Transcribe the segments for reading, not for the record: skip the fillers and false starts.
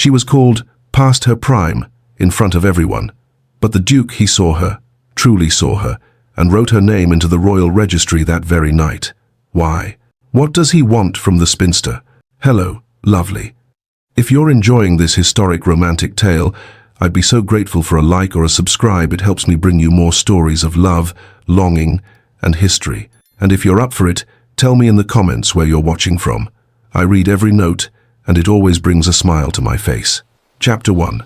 She was called past her prime, in front of everyone. But the Duke, he saw her, truly saw her, and wrote her name into the royal registry that very night. Why? What does he want from the spinster? Hello, lovely. If you're enjoying this historic romantic tale, I'd be so grateful for a like or a subscribe. It helps me bring you more stories of love, longing, and history. And if you're up for it, tell me in the comments where you're watching from. I read every note, and it always brings a smile to my face. Chapter 1.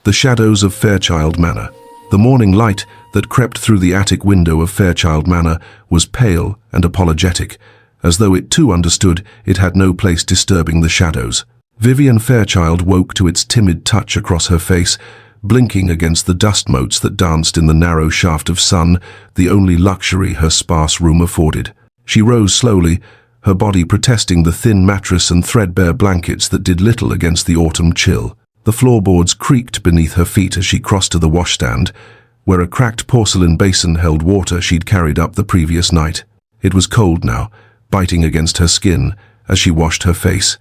The Shadows of Fairchild Manor. The morning light that crept through the attic window of Fairchild Manor was pale and apologetic, as though it too understood it had no place disturbing the shadows. Vivian Fairchild woke to its timid touch across her face, blinking against the dust motes that danced in the narrow shaft of sun, the only luxury her sparse room afforded. She rose slowly, her body protesting the thin mattress and threadbare blankets that did little against the autumn chill. The floorboards creaked beneath her feet as she crossed to the washstand, where a cracked porcelain basin held water she'd carried up the previous night. It was cold now, biting against her skin as she washed her face.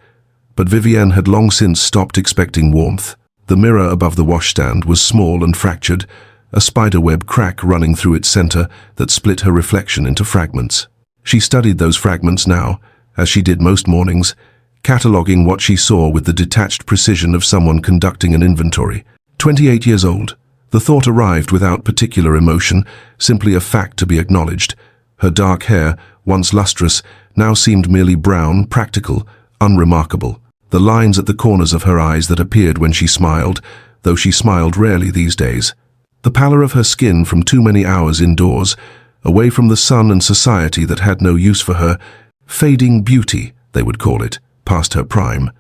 But Vivienne had long since stopped expecting warmth. The mirror above the washstand was small and fractured, a spiderweb crack running through its center that split her reflection into fragments. She studied those fragments now, as she did most mornings, cataloguing what she saw with the detached precision of someone conducting an inventory. 28 years old. The thought arrived without particular emotion, simply a fact to be acknowledged. Her dark hair, once lustrous, now seemed merely brown, practical, unremarkable. The lines at the corners of her eyes that appeared when she smiled, though she smiled rarely these days. The pallor of her skin from too many hours indoors, away from the sun and society that had no use for her, fading beauty, they would call it, past her prime.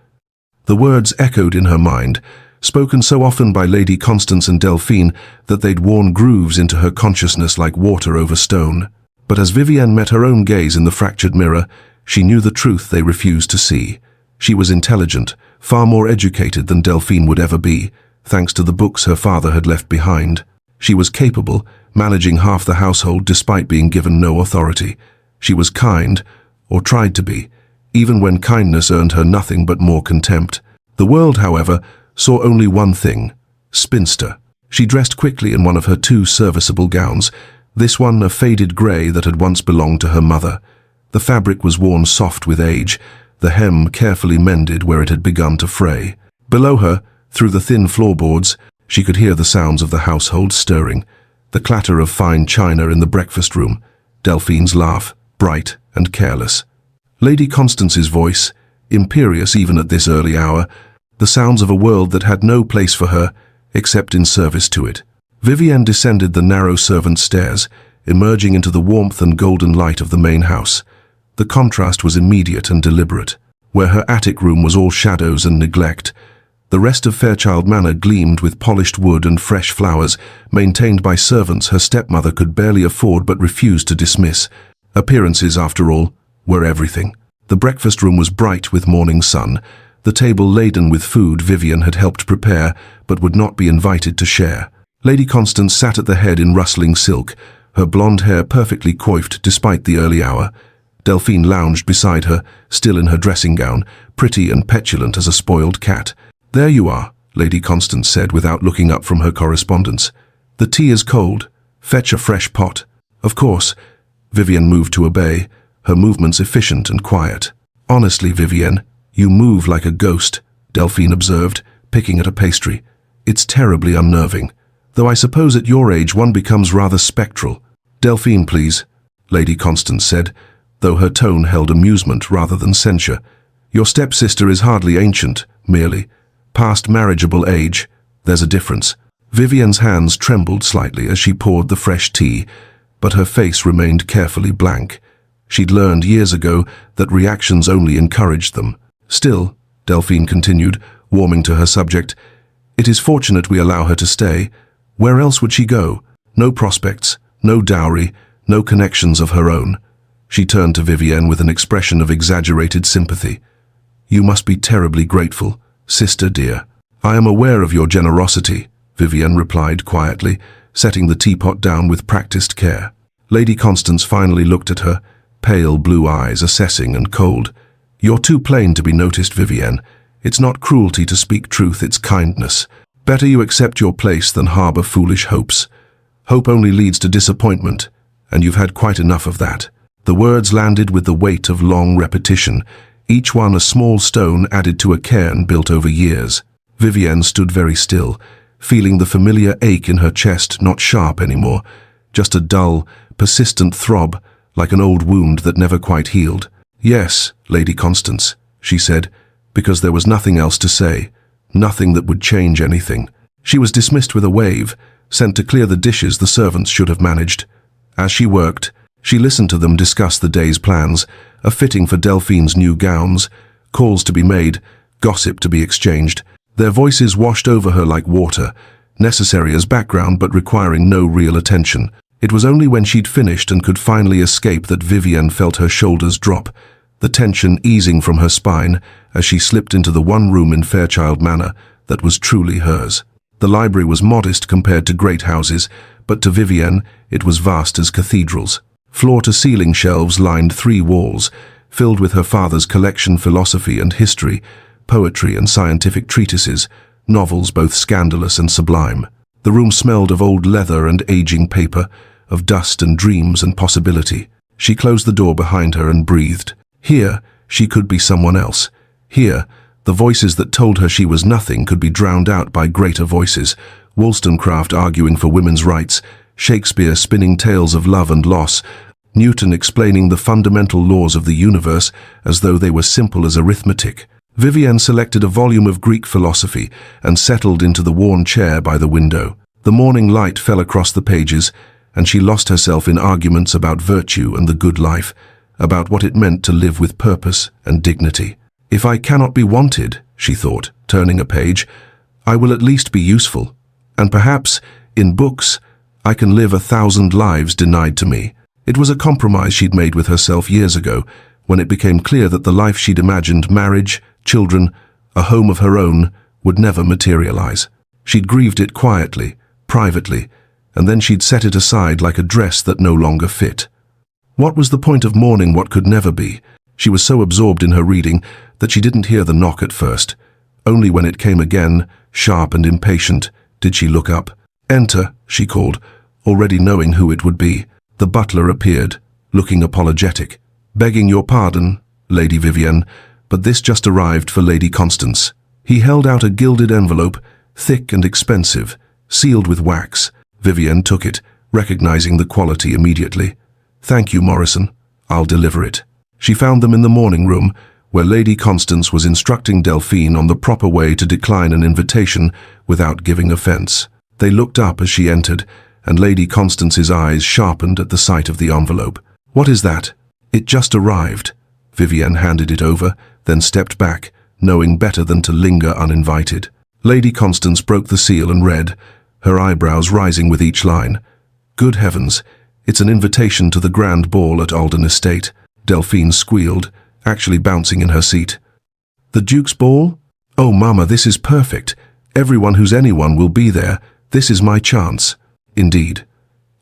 The words echoed in her mind, spoken so often by Lady Constance and Delphine that they'd worn grooves into her consciousness like water over stone. But as Vivienne met her own gaze in the fractured mirror, she knew the truth they refused to see. She was intelligent, far more educated than Delphine would ever be, thanks to the books her father had left behind. She was capable, managing half the household despite being given no authority. She was kind, or tried to be, even when kindness earned her nothing but more contempt. The world, however, saw only one thing: spinster. She dressed quickly in one of her two serviceable gowns, this one a faded grey that had once belonged to her mother. The fabric was worn soft with age, the hem carefully mended where it had begun to fray. Below her, through the thin floorboards, she could hear the sounds of the household stirring, the clatter of fine china in the breakfast room, Delphine's laugh, bright and careless. Lady Constance's voice, imperious even at this early hour, the sounds of a world that had no place for her except in service to it. Vivienne descended the narrow servants' stairs, emerging into the warmth and golden light of the main house. The contrast was immediate and deliberate. Where her attic room was all shadows and neglect, the rest of Fairchild Manor gleamed with polished wood and fresh flowers, maintained by servants her stepmother could barely afford but refused to dismiss. Appearances, after all, were everything. The breakfast room was bright with morning sun, the table laden with food Vivienne had helped prepare but would not be invited to share. Lady Constance sat at the head in rustling silk, her blonde hair perfectly coiffed despite the early hour. Delphine lounged beside her, still in her dressing gown, pretty and petulant as a spoiled cat. "There you are," Lady Constance said without looking up from her correspondence. "The tea is cold. Fetch a fresh pot." "Of course." Vivienne moved to obey, her movements efficient and quiet. "Honestly, Vivienne, you move like a ghost," Delphine observed, picking at a pastry. "It's terribly unnerving. Though I suppose at your age one becomes rather spectral." "Delphine, please," Lady Constance said, though her tone held amusement rather than censure. "Your stepsister is hardly ancient, merely past marriageable age. There's a difference." Vivienne's hands trembled slightly as she poured the fresh tea, but her face remained carefully blank. She'd learned years ago that reactions only encouraged them. "Still," Delphine continued, warming to her subject, "it is fortunate we allow her to stay. Where else would she go? No prospects, no dowry, no connections of her own." She turned to Vivienne with an expression of exaggerated sympathy. "You must be terribly grateful, sister dear." "I am aware of your generosity," Vivienne replied quietly, setting the teapot down with practiced care. Lady Constance finally looked at her, pale blue eyes assessing and cold. "You're too plain to be noticed, Vivienne. It's not cruelty to speak truth, it's kindness. Better you accept your place than harbor foolish hopes. Hope only leads to disappointment, and you've had quite enough of that." The words landed with the weight of long repetition, each one a small stone added to a cairn built over years. Vivienne stood very still, feeling the familiar ache in her chest, not sharp anymore, just a dull, persistent throb, like an old wound that never quite healed. "Yes, Lady Constance," she said, because there was nothing else to say, nothing that would change anything. She was dismissed with a wave, sent to clear the dishes the servants should have managed. As she worked, she listened to them discuss the day's plans, a fitting for Delphine's new gowns, calls to be made, gossip to be exchanged. Their voices washed over her like water, necessary as background but requiring no real attention. It was only when she'd finished and could finally escape that Vivienne felt her shoulders drop, the tension easing from her spine as she slipped into the one room in Fairchild Manor that was truly hers. The library was modest compared to great houses, but to Vivienne it was vast as cathedrals. Floor-to-ceiling shelves lined 3 walls, filled with her father's collection, philosophy and history, poetry and scientific treatises, novels both scandalous and sublime. The room smelled of old leather and aging paper, of dust and dreams and possibility. She closed the door behind her and breathed. Here, she could be someone else. Here, the voices that told her she was nothing could be drowned out by greater voices. Wollstonecraft arguing for women's rights, Shakespeare spinning tales of love and loss, Newton explaining the fundamental laws of the universe as though they were simple as arithmetic. Vivienne selected a volume of Greek philosophy and settled into the worn chair by the window. The morning light fell across the pages, and she lost herself in arguments about virtue and the good life, about what it meant to live with purpose and dignity. "If I cannot be wanted," she thought, turning a page, "I will at least be useful. And perhaps, in books, I can live 1,000 lives denied to me." It was a compromise she'd made with herself years ago, when it became clear that the life she'd imagined, marriage, children, a home of her own, would never materialize. She'd grieved it quietly, privately, and then she'd set it aside like a dress that no longer fit. What was the point of mourning what could never be? She was so absorbed in her reading that she didn't hear the knock at first. Only when it came again, sharp and impatient, did she look up. "Enter," she called, already knowing who it would be. The butler appeared, looking apologetic. "Begging your pardon, Lady Vivienne, but this just arrived for Lady Constance." He held out a gilded envelope, thick and expensive, sealed with wax. Vivienne took it, recognizing the quality immediately. "Thank you, Morrison. I'll deliver it." She found them in the morning room, where Lady Constance was instructing Delphine on the proper way to decline an invitation without giving offense. They looked up as she entered, and Lady Constance's eyes sharpened at the sight of the envelope. "What is that?" "It just arrived." Vivienne handed it over, then stepped back, knowing better than to linger uninvited. Lady Constance broke the seal and read, her eyebrows rising with each line. "Good heavens, it's an invitation to the grand ball at Alden Estate." Delphine squealed, actually bouncing in her seat. "The Duke's ball? Oh, Mama, this is perfect. Everyone who's anyone will be there. This is my chance." "Indeed."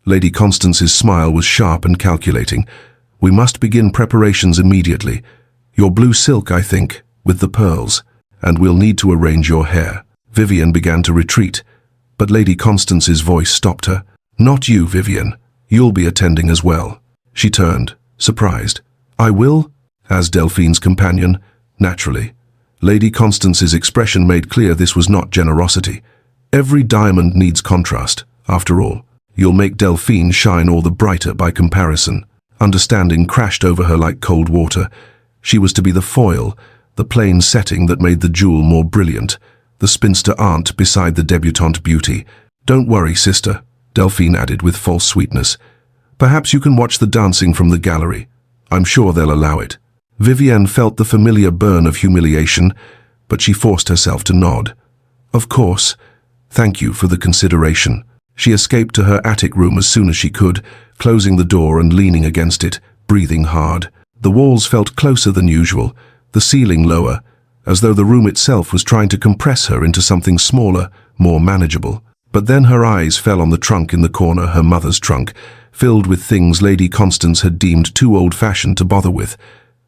Lady Constance's smile was sharp and calculating. "We must begin preparations immediately. Your blue silk, I think, with the pearls. And we'll need to arrange your hair." Vivienne began to retreat, but Lady Constance's voice stopped her. "Not you, Vivienne. You'll be attending as well." She turned, surprised. "I will?" As Delphine's companion, naturally. Lady Constance's expression made clear this was not generosity. Every diamond needs contrast, after all. You'll make Delphine shine all the brighter by comparison. Understanding crashed over her like cold water. She was to be the foil, the plain setting that made the jewel more brilliant, the spinster aunt beside the debutante beauty. "Don't worry, sister," Delphine added with false sweetness. "Perhaps you can watch the dancing from the gallery. I'm sure they'll allow it." Vivienne felt the familiar burn of humiliation, but she forced herself to nod. "Of course. Thank you for the consideration." She escaped to her attic room as soon as she could, closing the door and leaning against it, breathing hard. The walls felt closer than usual, the ceiling lower, as though the room itself was trying to compress her into something smaller, more manageable. But then her eyes fell on the trunk in the corner, her mother's trunk, filled with things Lady Constance had deemed too old-fashioned to bother with.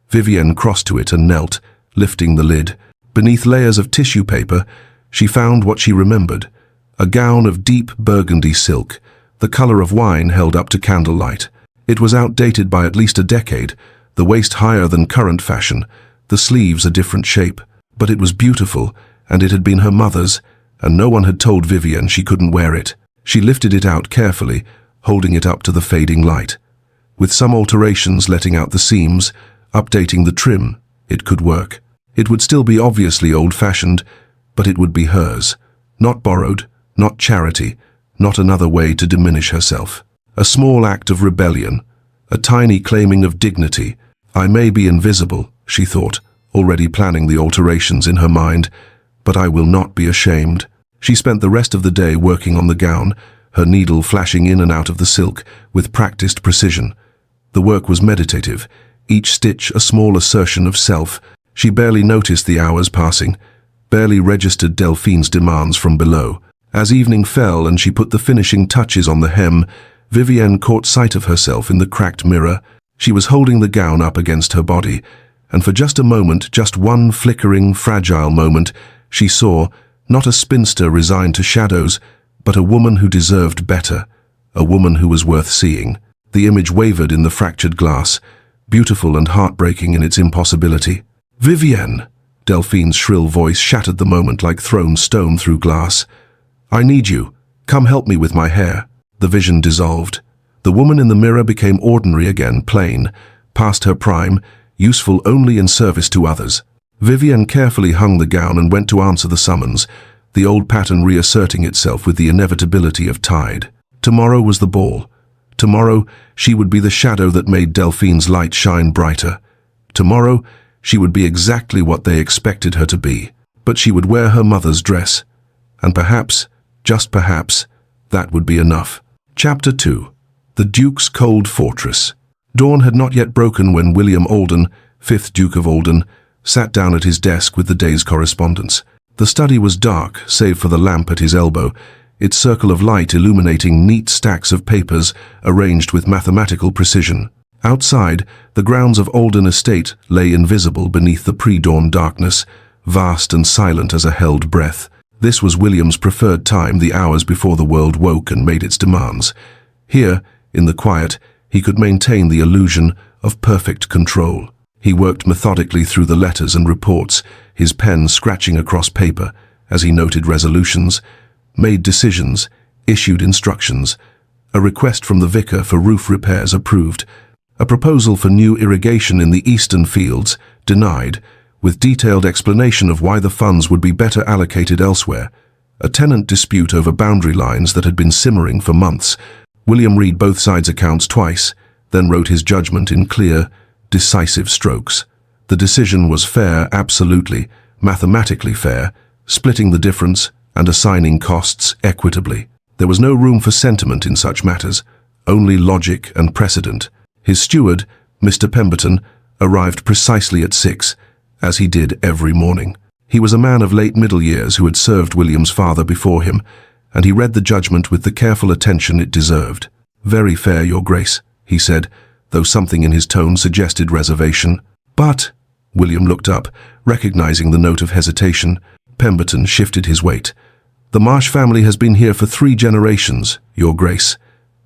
Vivienne crossed to it and knelt, lifting the lid. Beneath layers of tissue paper, she found what she remembered, a gown of deep burgundy silk, the color of wine held up to candlelight. It was outdated by at least a decade, the waist higher than current fashion, the sleeves a different shape. But it was beautiful, and it had been her mother's, and no one had told Vivienne she couldn't wear it. She lifted it out carefully, holding it up to the fading light. With some alterations letting out the seams, updating the trim, it could work. It would still be obviously old-fashioned, but it would be hers. Not borrowed, not charity, not another way to diminish herself. A small act of rebellion, a tiny claiming of dignity. I may be invisible, she thought, already planning the alterations in her mind, but I will not be ashamed. She spent the rest of the day working on the gown, her needle flashing in and out of the silk with practiced precision. The work was meditative, each stitch a small assertion of self. She barely noticed the hours passing, barely registered Delphine's demands from below. As evening fell and she put the finishing touches on the hem, Vivienne caught sight of herself in the cracked mirror. She was holding the gown up against her body, and for just a moment, just one flickering, fragile moment, she saw, not a spinster resigned to shadows, but a woman who deserved better, a woman who was worth seeing. The image wavered in the fractured glass, beautiful and heartbreaking in its impossibility. "Vivienne!" Delphine's shrill voice shattered the moment like thrown stone through glass. "I need you. Come help me with my hair." The vision dissolved. The woman in the mirror became ordinary again, plain, past her prime, useful only in service to others. Vivienne carefully hung the gown and went to answer the summons, the old pattern reasserting itself with the inevitability of tide. Tomorrow was the ball. Tomorrow she would be the shadow that made Delphine's light shine brighter. Tomorrow she would be exactly what they expected her to be. But she would wear her mother's dress. And perhaps, just perhaps, that would be enough. Chapter 2. The Duke's Cold Fortress. Dawn had not yet broken when William Alden, 5th Duke of Alden, sat down at his desk with the day's correspondence. The study was dark, save for the lamp at his elbow, its circle of light illuminating neat stacks of papers arranged with mathematical precision. Outside, the grounds of Alden Estate lay invisible beneath the pre-dawn darkness, vast and silent as a held breath. This was William's preferred time, the hours before the world woke and made its demands. Here, in the quiet, he could maintain the illusion of perfect control. He worked methodically through the letters and reports, his pen scratching across paper as he noted resolutions, made decisions, issued instructions. A request from the vicar for roof repairs approved. A proposal for new irrigation in the eastern fields denied, with detailed explanation of why the funds would be better allocated elsewhere. A tenant dispute over boundary lines that had been simmering for months. William read both sides' accounts twice, then wrote his judgment in clear, decisive strokes. The decision was fair, absolutely, mathematically fair, splitting the difference and assigning costs equitably. There was no room for sentiment in such matters, only logic and precedent. His steward, Mr. Pemberton, arrived precisely at 6, as he did every morning. He was a man of late middle years who had served William's father before him, and he read the judgment with the careful attention it deserved. "Very fair, Your Grace," he said, though something in his tone suggested reservation. "But," William looked up, recognizing the note of hesitation. Pemberton shifted his weight. "The Marsh family has been here for 3 generations, Your Grace.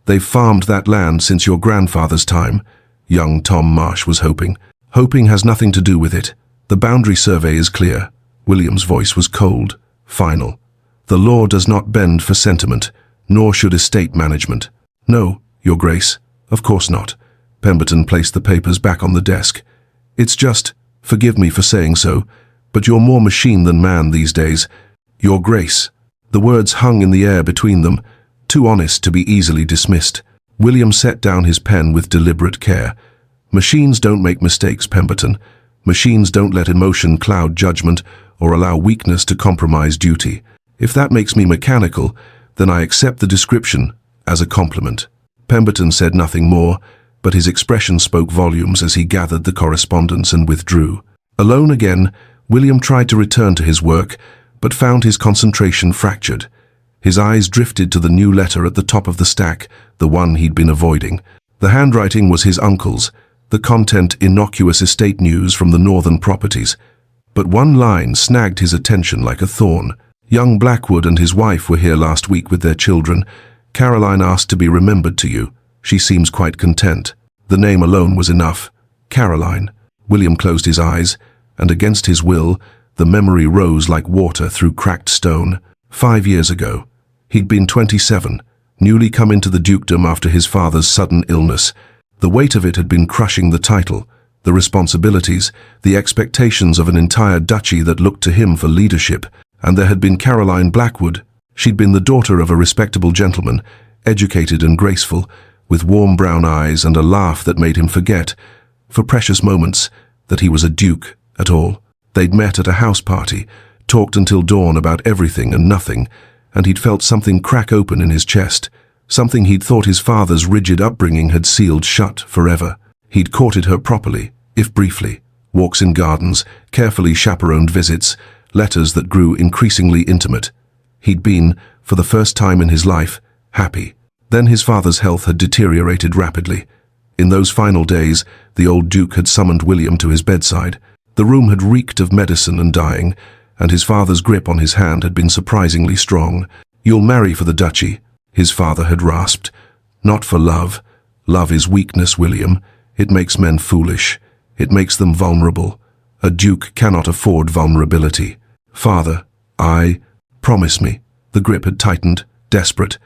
They've farmed that land since your grandfather's time." Young Tom Marsh was hoping. "Hoping has nothing to do with it. The boundary survey is clear." William's voice was cold, final. "The law does not bend for sentiment, nor should estate management." "No, Your Grace, of course not." Pemberton placed the papers back on the desk. "It's just, forgive me for saying so, but you're more machine than man these days. Your Grace." The words hung in the air between them, too honest to be easily dismissed. William set down his pen with deliberate care. "Machines don't make mistakes, Pemberton. Machines don't let emotion cloud judgment or allow weakness to compromise duty. If that makes me mechanical, then I accept the description as a compliment." Pemberton said nothing more, but his expression spoke volumes as he gathered the correspondence and withdrew. Alone again, William tried to return to his work, but found his concentration fractured. His eyes drifted to the new letter at the top of the stack, the one he'd been avoiding. The handwriting was his uncle's, the content innocuous estate news from the northern properties. But one line snagged his attention like a thorn. Young Blackwood and his wife were here last week with their children. Caroline asked to be remembered to you. She seems quite content. The name alone was enough. Caroline. William closed his eyes, and against his will, the memory rose like water through cracked stone. 5 years ago. He'd been 27, newly come into the dukedom after his father's sudden illness. The weight of it had been crushing the title, the responsibilities, the expectations of an entire duchy that looked to him for leadership. And there had been Caroline Blackwood. She'd been the daughter of a respectable gentleman, educated and graceful, with warm brown eyes and a laugh that made him forget, for precious moments, that he was a duke at all. They'd met at a house party, talked until dawn about everything and nothing, and he'd felt something crack open in his chest, something he'd thought his father's rigid upbringing had sealed shut forever. He'd courted her properly, if briefly, walks in gardens, carefully chaperoned visits, letters that grew increasingly intimate. He'd been, for the first time in his life, happy. Then his father's health had deteriorated rapidly. In those final days, the old duke had summoned William to his bedside. The room had reeked of medicine and dying, and his father's grip on his hand had been surprisingly strong. "You'll marry for the duchy," his father had rasped. "Not for love. Love is weakness, William. It makes men foolish. It makes them vulnerable. A duke cannot afford vulnerability." "Father, promise me." The grip had tightened, desperate.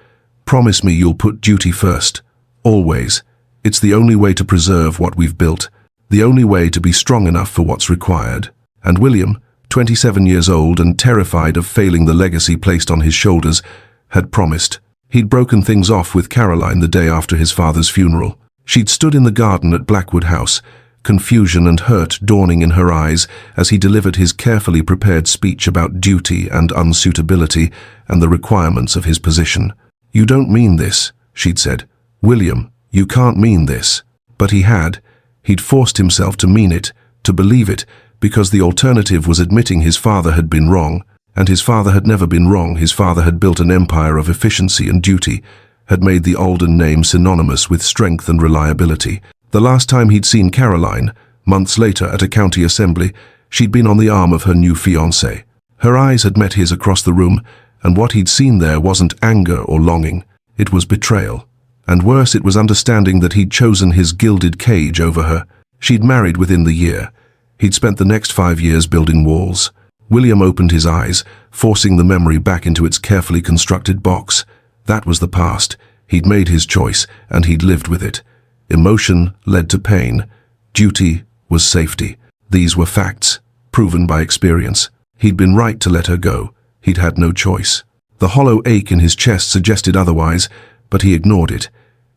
"Promise me you'll put duty first. Always. It's the only way to preserve what we've built. The only way to be strong enough for what's required." And William, 27 years old and terrified of failing the legacy placed on his shoulders, had promised. He'd broken things off with Caroline the day after his father's funeral. She'd stood in the garden at Blackwood House, confusion and hurt dawning in her eyes as he delivered his carefully prepared speech about duty and unsuitability and the requirements of his position. "You don't mean this," she'd said. "William, you can't mean this." But he had. He'd forced himself to mean it, to believe it, because the alternative was admitting his father had been wrong. And his father had never been wrong. His father had built an empire of efficiency and duty, had made the Alden name synonymous with strength and reliability. The last time he'd seen Caroline, months later at a county assembly, she'd been on the arm of her new fiancé. Her eyes had met his across the room, and what he'd seen there wasn't anger or longing. It was betrayal. And worse, it was understanding that he'd chosen his gilded cage over her. She'd married within the year. He'd spent the next 5 years building walls. William opened his eyes, forcing the memory back into its carefully constructed box. That was the past. He'd made his choice, and he'd lived with it. Emotion led to pain. Duty was safety. These were facts, proven by experience. He'd been right to let her go. He'd had no choice. The hollow ache in his chest suggested otherwise, but he ignored it.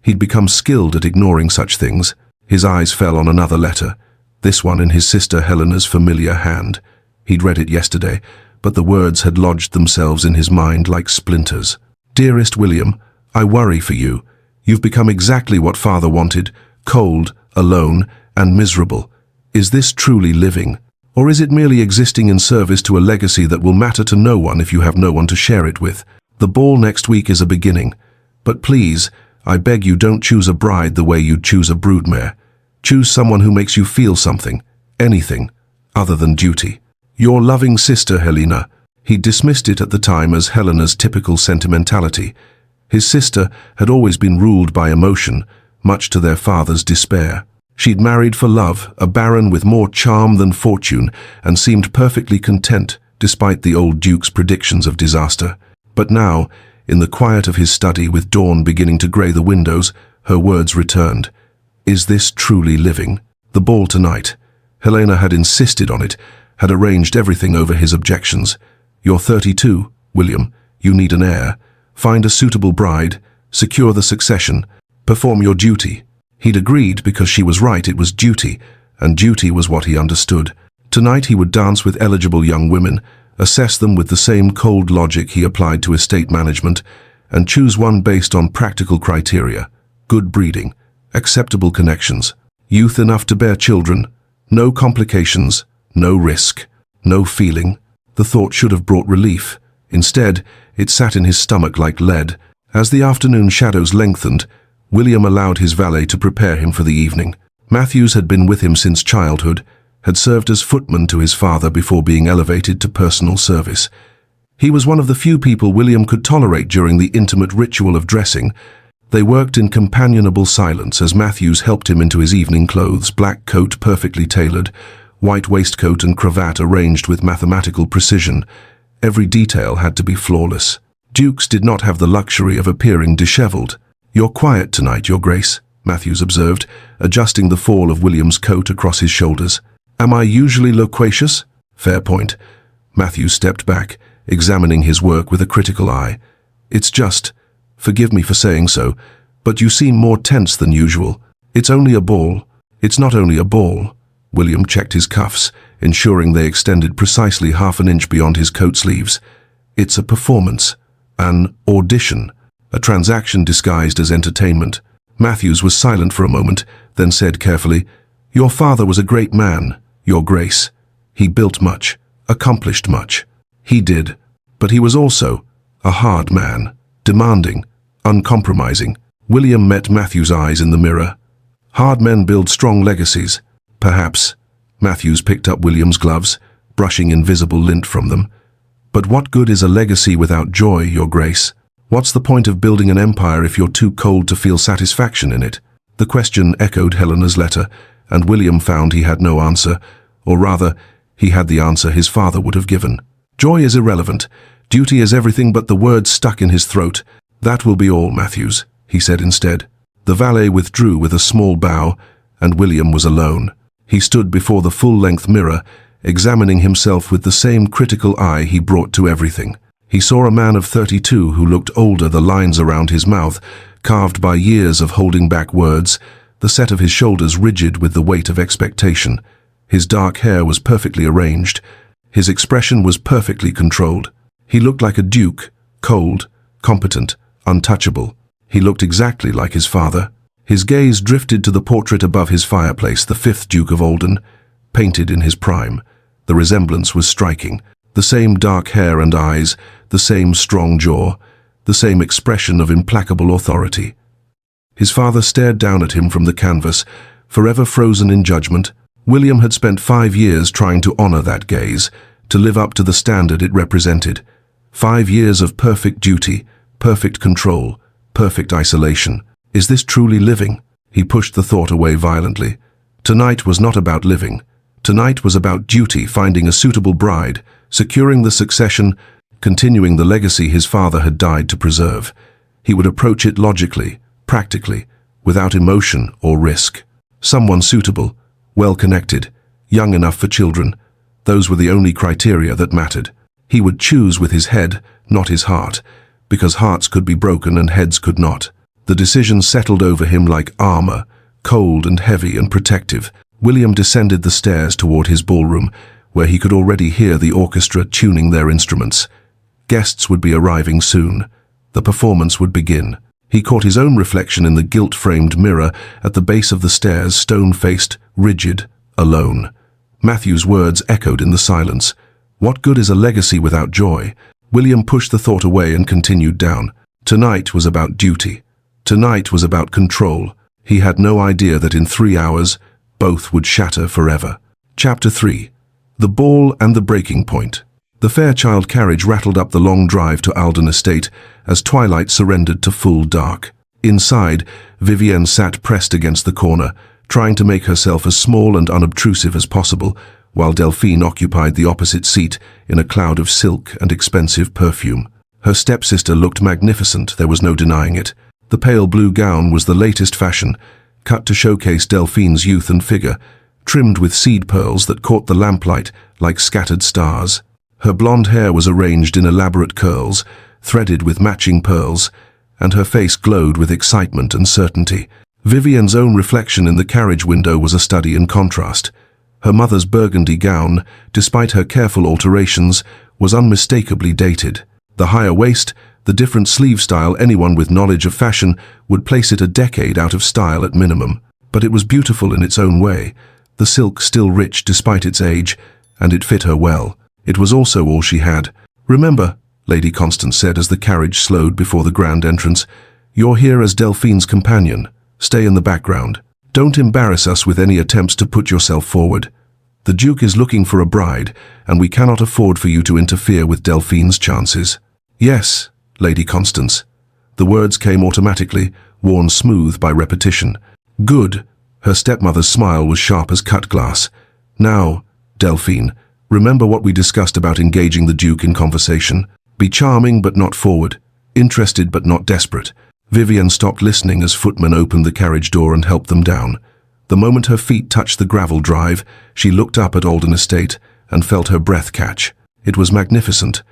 He'd become skilled at ignoring such things. His eyes fell on another letter, this one in his sister Helena's familiar hand. He'd read it yesterday, but the words had lodged themselves in his mind like splinters. "Dearest William, I worry for you. You've become exactly what Father wanted, cold, alone, and miserable. Is this truly living? Or is it merely existing in service to a legacy that will matter to no one if you have no one to share it with? The ball next week is a beginning. But please, I beg you, don't choose a bride the way you'd choose a broodmare. Choose someone who makes you feel something, anything, other than duty. Your loving sister, Helena." He dismissed it at the time as Helena's typical sentimentality. His sister had always been ruled by emotion, much to their father's despair. She'd married for love, a baron with more charm than fortune, and seemed perfectly content, despite the old duke's predictions of disaster. But now, in the quiet of his study, with dawn beginning to grey the windows, her words returned. "Is this truly living? The ball tonight." Helena had insisted on it, had arranged everything over his objections. "You're 32, William. You need an heir. Find a suitable bride, secure the succession, perform your duty." He'd agreed because she was right. It was duty, and duty was what he understood. Tonight he would dance with eligible young women, assess them with the same cold logic he applied to estate management, and choose one based on practical criteria: good breeding, acceptable connections, youth enough to bear children, no complications, no risk, no feeling. The thought should have brought relief. Instead, it sat in his stomach like lead. As the afternoon shadows lengthened, William allowed his valet to prepare him for the evening. Matthews had been with him since childhood. had served as footman to his father before being elevated to personal service. He was one of the few people William could tolerate during the intimate ritual of dressing. They worked in companionable silence as Matthews helped him into his evening clothes, black coat perfectly tailored, white waistcoat and cravat arranged with mathematical precision. Every detail had to be flawless. Dukes did not have the luxury of appearing disheveled. "You're quiet tonight, Your Grace," Matthews observed, adjusting the fall of William's coat across his shoulders. "Am I usually loquacious?" "Fair point." Matthews stepped back, examining his work with a critical eye. "It's just, forgive me for saying so, but you seem more tense than usual. It's only a ball." "It's not only a ball." William checked his cuffs, ensuring they extended precisely half an inch beyond his coat sleeves. "It's a performance, an audition, a transaction disguised as entertainment." Matthews was silent for a moment, then said carefully, "Your father was a great man, Your Grace. He built much, accomplished much. He did, but he was also a hard man, demanding, uncompromising." William met Matthews' eyes in the mirror. "Hard men build strong legacies." "Perhaps." Matthews picked up William's gloves, brushing invisible lint from them. "But what good is a legacy without joy, Your Grace? What's the point of building an empire if you're too cold to feel satisfaction in it?" The question echoed Helena's letter, and William found he had no answer, or rather, he had the answer his father would have given. "Joy is irrelevant. Duty is everything," but the words stuck in his throat. "That will be all, Matthews," he said instead. The valet withdrew with a small bow, and William was alone. He stood before the full-length mirror, examining himself with the same critical eye he brought to everything. He saw a man of 32 who looked older, the lines around his mouth, carved by years of holding back words, the set of his shoulders rigid with the weight of expectation. His dark hair was perfectly arranged. His expression was perfectly controlled. He looked like a duke, cold, competent, untouchable. He looked exactly like his father. His gaze drifted to the portrait above his fireplace, the 5th Duke of Olden, painted in his prime. The resemblance was striking. The same dark hair and eyes, the same strong jaw, the same expression of implacable authority. His father stared down at him from the canvas, forever frozen in judgment. William had spent 5 years trying to honor that gaze, to live up to the standard it represented. 5 years of perfect duty, perfect control, perfect isolation. Is this truly living? He pushed the thought away violently. Tonight was not about living. Tonight was about duty, finding a suitable bride, securing the succession, continuing the legacy his father had died to preserve. He would approach it logically, practically, without emotion or risk. Someone suitable, well-connected, young enough for children. Those were the only criteria that mattered. He would choose with his head, not his heart, because hearts could be broken and heads could not. The decision settled over him like armor, cold and heavy and protective. William descended the stairs toward his ballroom, where he could already hear the orchestra tuning their instruments. Guests would be arriving soon. The performance would begin. He caught his own reflection in the gilt-framed mirror at the base of the stairs, stone-faced, rigid, alone. Matthew's words echoed in the silence. What good is a legacy without joy? William pushed the thought away and continued down. Tonight was about duty. Tonight was about control. He had no idea that in 3 hours, both would shatter forever. Chapter 3. The Ball and the Breaking Point. The Fairchild carriage rattled up the long drive to Alden Estate as twilight surrendered to full dark. Inside, Vivienne sat pressed against the corner, trying to make herself as small and unobtrusive as possible, while Delphine occupied the opposite seat in a cloud of silk and expensive perfume. Her stepsister looked magnificent, there was no denying it. The pale blue gown was the latest fashion, cut to showcase Delphine's youth and figure, trimmed with seed pearls that caught the lamplight like scattered stars. Her blonde hair was arranged in elaborate curls, threaded with matching pearls, and her face glowed with excitement and certainty. Vivienne's own reflection in the carriage window was a study in contrast. Her mother's burgundy gown, despite her careful alterations, was unmistakably dated. The higher waist, the different sleeve style, anyone with knowledge of fashion would place it a decade out of style at minimum. But it was beautiful in its own way, the silk still rich despite its age, and it fit her well. It was also all she had. "Remember," Lady Constance said as the carriage slowed before the grand entrance, "you're here as Delphine's companion. Stay in the background. Don't embarrass us with any attempts to put yourself forward." The Duke is looking for a bride, and we cannot afford for you to interfere with Delphine's chances." "Yes, Lady Constance." The words came automatically, worn smooth by repetition. "Good." Her stepmother's smile was sharp as cut glass. "Now, Delphine, remember what we discussed about engaging the Duke in conversation. Be charming but not forward, interested but not desperate." Vivienne stopped listening as footmen opened the carriage door and helped them down. The moment her feet touched the gravel drive, she looked up at Alden Estate and felt her breath catch. It was magnificent.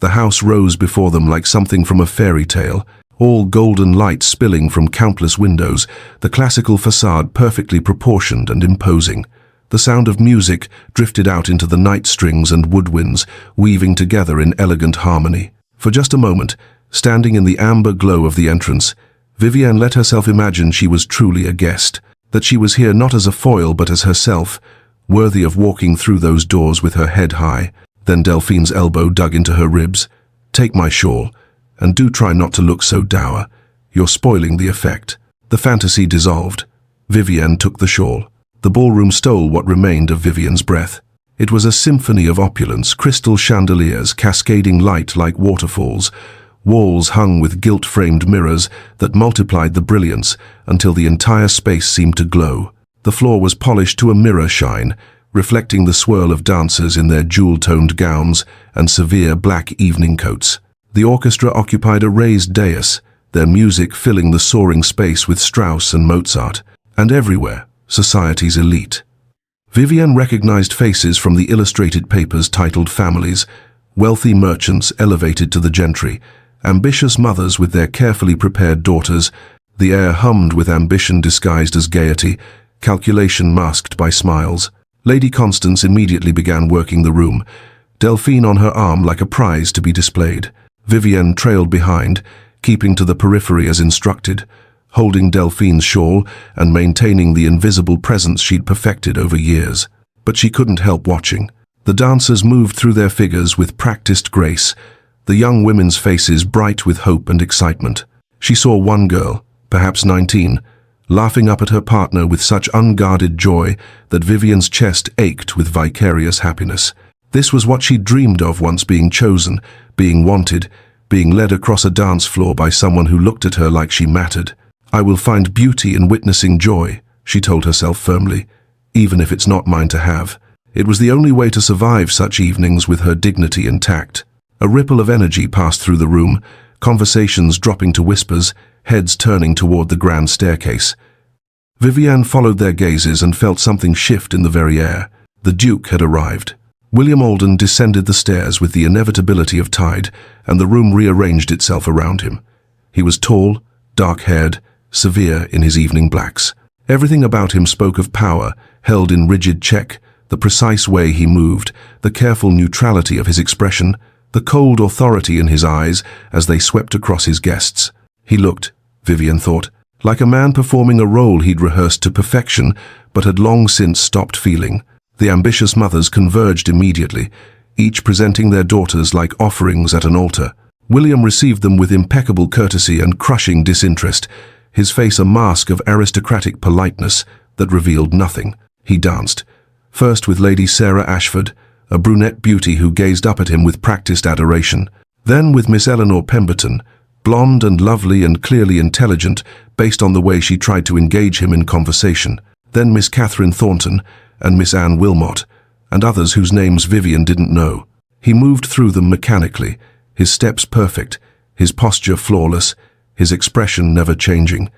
The house rose before them like something from a fairy tale, all golden light spilling from countless windows, the classical facade perfectly proportioned and imposing. The sound of music drifted out into the night strings and woodwinds, weaving together in elegant harmony. For just a moment, standing in the amber glow of the entrance, Vivienne let herself imagine she was truly a guest, that she was here not as a foil but as herself, worthy of walking through those doors with her head high. Then Delphine's elbow dug into her ribs. "Take my shawl, and do try not to look so dour. You're spoiling the effect." The fantasy dissolved. Vivienne took the shawl. The ballroom stole what remained of Vivienne's breath. It was a symphony of opulence, crystal chandeliers cascading light like waterfalls, walls hung with gilt-framed mirrors that multiplied the brilliance until the entire space seemed to glow. The floor was polished to a mirror shine, reflecting the swirl of dancers in their jewel-toned gowns and severe black evening coats. The orchestra occupied a raised dais, their music filling the soaring space with Strauss and Mozart, and everywhere, society's elite. Vivienne recognized faces from the illustrated papers titled Families, wealthy merchants elevated to the gentry, ambitious mothers with their carefully prepared daughters. The air hummed with ambition disguised as gaiety, calculation masked by smiles. Lady Constance immediately began working the room, Delphine on her arm like a prize to be displayed. Vivienne trailed behind, keeping to the periphery as instructed, holding Delphine's shawl and maintaining the invisible presence she'd perfected over years. But she couldn't help watching. The dancers moved through their figures with practiced grace, the young women's faces bright with hope and excitement. She saw one girl, perhaps 19, laughing up at her partner with such unguarded joy that Vivienne's chest ached with vicarious happiness. This was what she'd dreamed of once, being chosen, being wanted, being led across a dance floor by someone who looked at her like she mattered. "I will find beauty in witnessing joy," she told herself firmly, "even if it's not mine to have." It was the only way to survive such evenings with her dignity intact. A ripple of energy passed through the room, conversations dropping to whispers, heads turning toward the grand staircase. Vivienne followed their gazes and felt something shift in the very air. The Duke had arrived. William Alden descended the stairs with the inevitability of tide, and the room rearranged itself around him. He was tall, dark-haired, severe in his evening blacks. Everything about him spoke of power, held in rigid check, the precise way he moved, the careful neutrality of his expression, the cold authority in his eyes as they swept across his guests. He looked, Vivienne thought, like a man performing a role he'd rehearsed to perfection but had long since stopped feeling. The ambitious mothers converged immediately, each presenting their daughters like offerings at an altar. William received them with impeccable courtesy and crushing disinterest, his face a mask of aristocratic politeness that revealed nothing. He danced, first with Lady Sarah Ashford, a brunette beauty who gazed up at him with practiced adoration, then with Miss Eleanor Pemberton, blonde and lovely and clearly intelligent based on the way she tried to engage him in conversation, then Miss Catherine Thornton and Miss Anne Wilmot, and others whose names Vivienne didn't know. He moved through them mechanically, his steps perfect, his posture flawless, his expression never changing.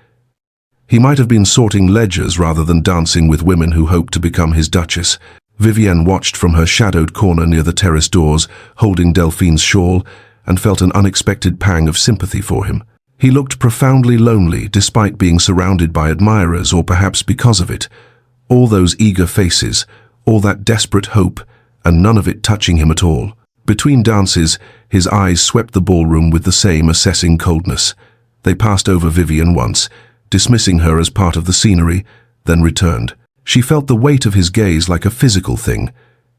He might have been sorting ledgers rather than dancing with women who hoped to become his duchess. Vivienne watched from her shadowed corner near the terrace doors, holding Delphine's shawl, and felt an unexpected pang of sympathy for him. He looked profoundly lonely, despite being surrounded by admirers, or perhaps because of it. All those eager faces, all that desperate hope, and none of it touching him at all. Between dances, his eyes swept the ballroom with the same assessing coldness. They passed over Vivienne once, dismissing her as part of the scenery, then returned. She felt the weight of his gaze like a physical thing.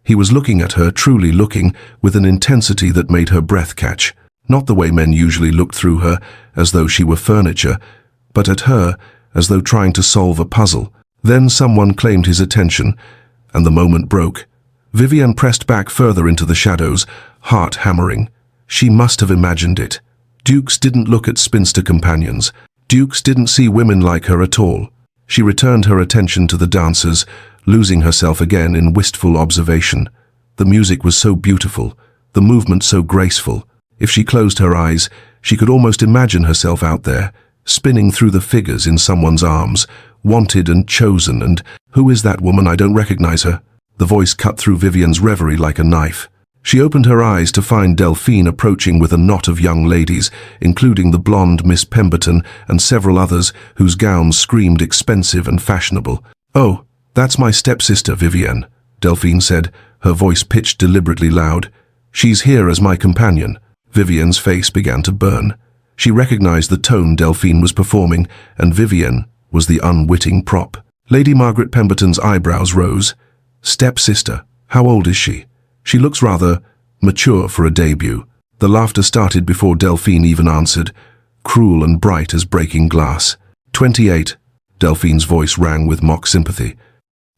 He was looking at her, truly looking, with an intensity that made her breath catch. Not the way men usually looked through her, as though she were furniture, but at her, as though trying to solve a puzzle. Then someone claimed his attention, and the moment broke. Vivienne pressed back further into the shadows, heart hammering. She must have imagined it. Dukes didn't look at spinster companions. Dukes didn't see women like her at all. She returned her attention to the dancers, losing herself again in wistful observation. The music was so beautiful, the movement so graceful. If she closed her eyes, she could almost imagine herself out there, spinning through the figures in someone's arms, wanted and chosen. And who is that woman? I don't recognize her. The voice cut through Vivienne's reverie like a knife. She opened her eyes to find Delphine approaching with a knot of young ladies, including the blonde Miss Pemberton and several others whose gowns screamed expensive and fashionable. "Oh, that's my stepsister, Vivienne," Delphine said, her voice pitched deliberately loud. "She's here as my companion." Vivienne's face began to burn. She recognized the tone Delphine was performing, and Vivienne was the unwitting prop. Lady Margaret Pemberton's eyebrows rose. "Stepsister, how old is she? She looks rather mature for a debut." The laughter started before Delphine even answered, cruel and bright as breaking glass. 28, Delphine's voice rang with mock sympathy.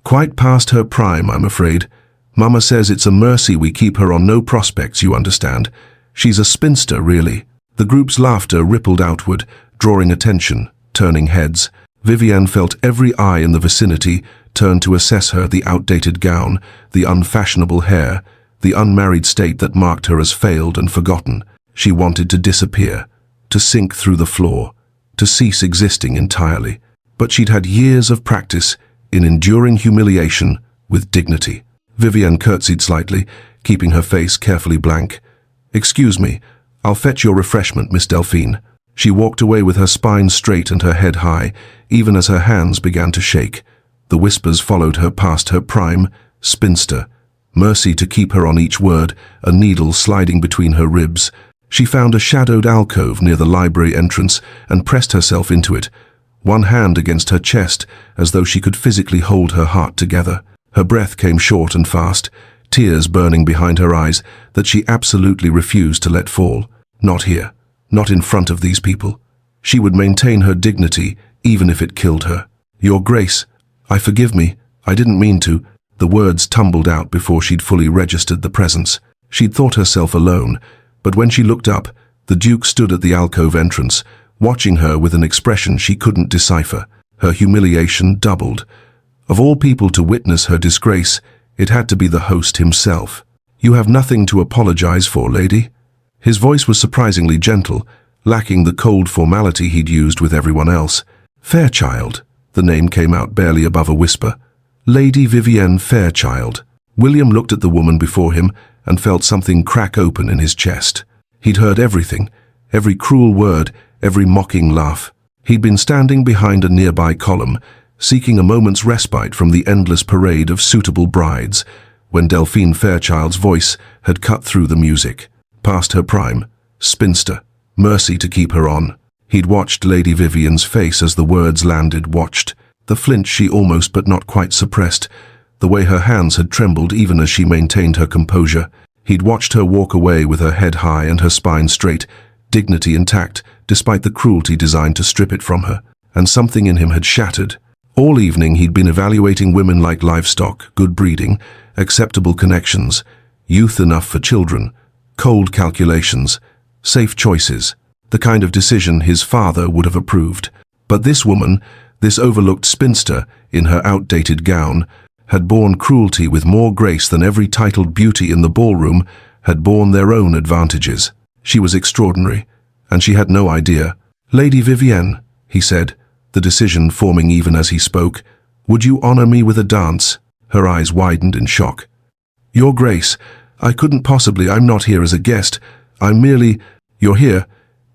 "Quite past her prime, I'm afraid. Mama says it's a mercy we keep her on no prospects, you understand. She's a spinster, really." The group's laughter rippled outward, drawing attention, turning heads. Vivienne felt every eye in the vicinity turn to assess her, the outdated gown, the unfashionable hair, the unmarried state that marked her as failed and forgotten. She wanted to disappear, to sink through the floor, to cease existing entirely. But she'd had years of practice in enduring humiliation with dignity. Vivienne curtsied slightly, keeping her face carefully blank. "Excuse me, I'll fetch your refreshment, Miss Delphine." She walked away with her spine straight and her head high, even as her hands began to shake. The whispers followed her past her prime, spinster, mercy to keep her on each word, a needle sliding between her ribs. She found a shadowed alcove near the library entrance and pressed herself into it, one hand against her chest as though she could physically hold her heart together. Her breath came short and fast, tears burning behind her eyes that she absolutely refused to let fall. Not here, not in front of these people. She would maintain her dignity even if it killed her. "Your Grace, forgive me, I didn't mean to." The words tumbled out before she'd fully registered the presence. She'd thought herself alone, but when she looked up, the Duke stood at the alcove entrance, watching her with an expression she couldn't decipher. Her humiliation doubled. Of all people to witness her disgrace, it had to be the host himself. "You have nothing to apologize for, lady." His voice was surprisingly gentle, lacking the cold formality he'd used with everyone else. "Fairchild," the name came out barely above a whisper. "Lady Vivienne Fairchild." William looked at the woman before him and felt something crack open in his chest. He'd heard everything, every cruel word, every mocking laugh. He'd been standing behind a nearby column, seeking a moment's respite from the endless parade of suitable brides, when Delphine Fairchild's voice had cut through the music. Past her prime, spinster, mercy to keep her on. He'd watched Lady Vivienne's face as the words landed, watched the flinch she almost but not quite suppressed, the way her hands had trembled even as she maintained her composure. He'd watched her walk away with her head high and her spine straight, dignity intact, despite the cruelty designed to strip it from her. And something in him had shattered. All evening he'd been evaluating women like livestock, good breeding, acceptable connections, youth enough for children, cold calculations, safe choices, the kind of decision his father would have approved. But this woman, this overlooked spinster in her outdated gown, had borne cruelty with more grace than every titled beauty in the ballroom had borne their own advantages. She was extraordinary, and she had no idea. "Lady Vivienne," he said, the decision forming even as he spoke, "would you honor me with a dance?" Her eyes widened in shock. "Your Grace, I couldn't possibly. I'm not here as a guest. I'm merely—" "You're here."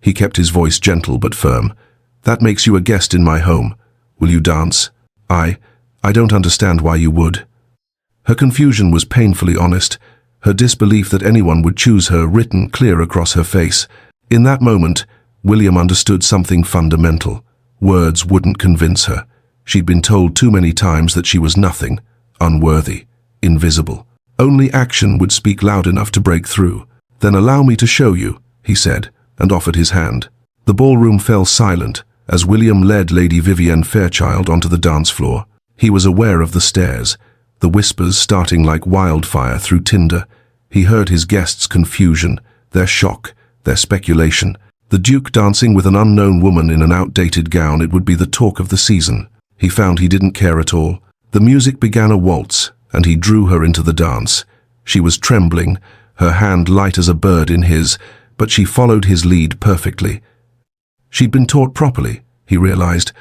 He kept his voice gentle but firm. "That makes you a guest in my home. Will you dance?" I don't understand why you would." Her confusion was painfully honest, her disbelief that anyone would choose her written clear across her face. In that moment, William understood something fundamental. Words wouldn't convince her. She'd been told too many times that she was nothing, unworthy, invisible. Only action would speak loud enough to break through. "Then allow me to show you," he said, and offered his hand. The ballroom fell silent as William led Lady Vivienne Fairchild onto the dance floor. He was aware of the stairs, the whispers starting like wildfire through tinder. He heard his guests' confusion, their shock, their speculation. The Duke dancing with an unknown woman in an outdated gown, it would be the talk of the season. He found he didn't care at all. The music began a waltz, and he drew her into the dance. She was trembling, her hand light as a bird in his, but she followed his lead perfectly. She'd been taught properly, he realized.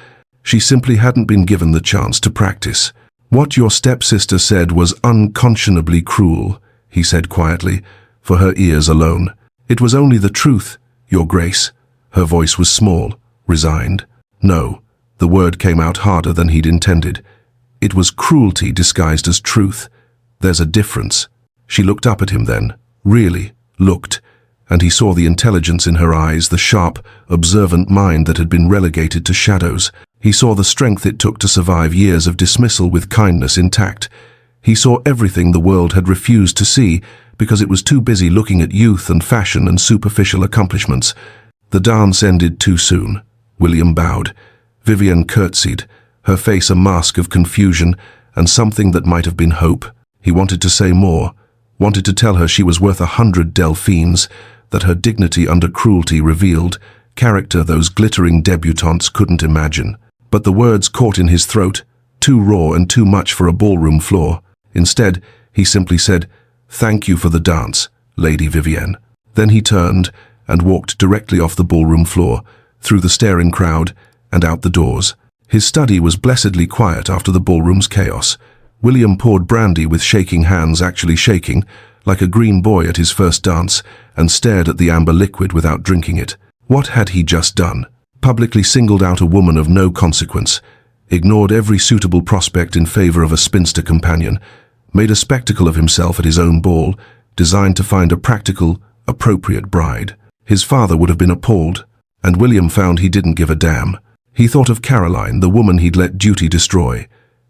She simply hadn't been given the chance to practice. What your stepsister said was unconscionably cruel, he said quietly, for her ears alone. It was only the truth, Your Grace. Her voice was small, resigned. No, the word came out harder than he'd intended. It was cruelty disguised as truth. There's a difference. She looked up at him then, really looked, and he saw the intelligence in her eyes, the sharp, observant mind that had been relegated to shadows. He saw the strength it took to survive years of dismissal with kindness intact. He saw everything the world had refused to see because it was too busy looking at youth and fashion and superficial accomplishments. The dance ended too soon. William bowed. Vivienne curtsied, her face a mask of confusion and something that might have been hope. He wanted to say more, wanted to tell her she was worth 100 delphines, that her dignity under cruelty revealed character those glittering debutantes couldn't imagine. But the words caught in his throat, too raw and too much for a ballroom floor. Instead, he simply said, "Thank you for the dance, Lady Vivienne." Then he turned and walked directly off the ballroom floor, through the staring crowd, and out the doors. His study was blessedly quiet after the ballroom's chaos. William poured brandy with shaking hands, actually shaking, like a green boy at his first dance, and stared at the amber liquid without drinking it. What had he just done? Publicly singled out a woman of no consequence, ignored every suitable prospect in favor of a spinster companion, made a spectacle of himself at his own ball, designed to find a practical, appropriate bride. His father would have been appalled, and William found he didn't give a damn. He thought of Caroline, the woman he'd let duty destroy.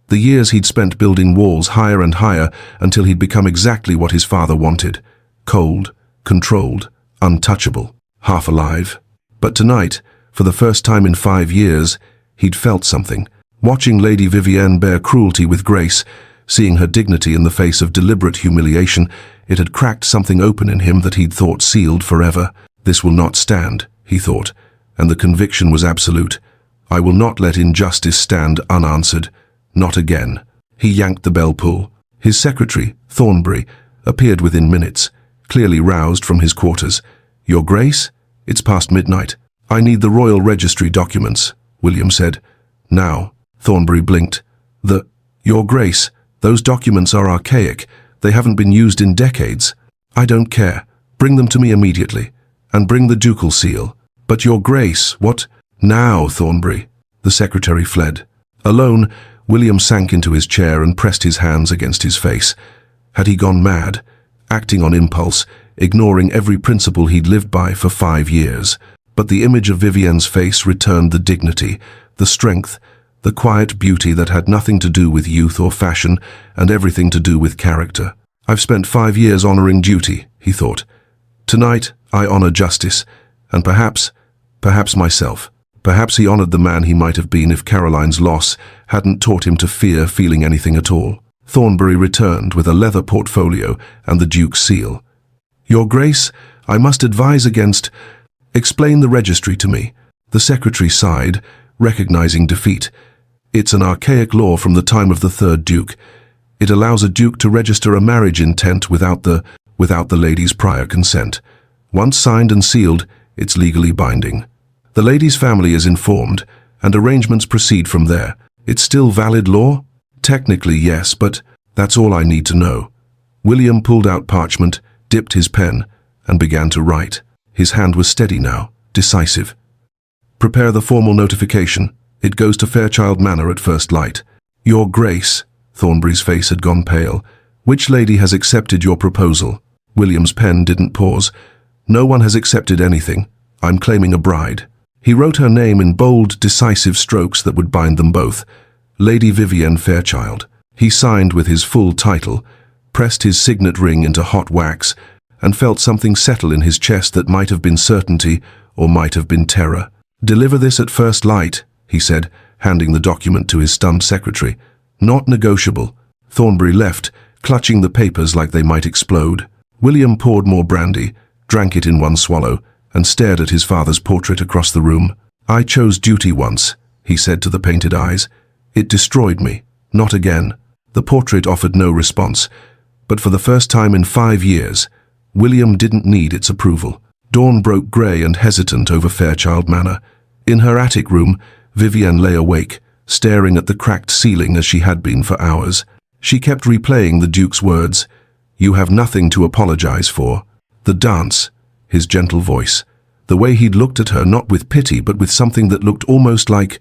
The years he'd spent building walls higher and higher until he'd become exactly what his father wanted. Cold, controlled, untouchable, half alive. But tonight, for the first time in 5 years, he'd felt something. Watching Lady Vivienne bear cruelty with grace, seeing her dignity in the face of deliberate humiliation, it had cracked something open in him that he'd thought sealed forever. This will not stand, he thought, and the conviction was absolute. I will not let injustice stand unanswered. Not again. He yanked the bell pull. His secretary, Thornbury, appeared within minutes, clearly roused from his quarters. Your Grace? It's past midnight. I need the royal registry documents, William said. Now. Thornbury blinked. Your Grace, those documents are archaic. They haven't been used in decades. I don't care. Bring them to me immediately. And bring the ducal seal. But Your Grace, what? Now, Thornbury. The secretary fled. Alone, William sank into his chair and pressed his hands against his face. Had he gone mad? Acting on impulse, ignoring every principle he'd lived by for 5 years. But the image of Vivienne's face returned the dignity, the strength, the quiet beauty that had nothing to do with youth or fashion and everything to do with character. I've spent 5 years honoring duty, he thought. Tonight, I honor justice, and perhaps myself. Perhaps he honored the man he might have been if Caroline's loss hadn't taught him to fear feeling anything at all. Thornbury returned with a leather portfolio and the Duke's seal. Your Grace, I must advise against... Explain the registry to me. The secretary sighed, recognizing defeat. It's an archaic law from the time of the third Duke. It allows a Duke to register a marriage intent without the lady's prior consent. Once signed and sealed, it's legally binding. The lady's family is informed, and arrangements proceed from there. It's still valid law? Technically, yes, but that's all I need to know. William pulled out parchment, dipped his pen, and began to write. His hand was steady now, decisive. Prepare the formal notification. It goes to Fairchild Manor at first light. Your Grace, Thornbury's face had gone pale. Which lady has accepted your proposal? William's pen didn't pause. No one has accepted anything. I'm claiming a bride. He wrote her name in bold, decisive strokes that would bind them both. Lady Vivienne Fairchild. He signed with his full title, pressed his signet ring into hot wax, and felt something settle in his chest that might have been certainty or might have been terror. Deliver this at first light, he said, handing the document to his stunned secretary. Not negotiable. Thornbury left, clutching the papers like they might explode. William poured more brandy, drank it in one swallow, and stared at his father's portrait across the room. "I chose duty once," he said to the painted eyes. "It destroyed me. Not again." The portrait offered no response, but for the first time in 5 years, William didn't need its approval. Dawn broke grey and hesitant over Fairchild Manor. In her attic room, Vivienne lay awake, staring at the cracked ceiling as she had been for hours. She kept replaying the Duke's words, "You have nothing to apologize for." The dance, his gentle voice, the way he'd looked at her not with pity but with something that looked almost like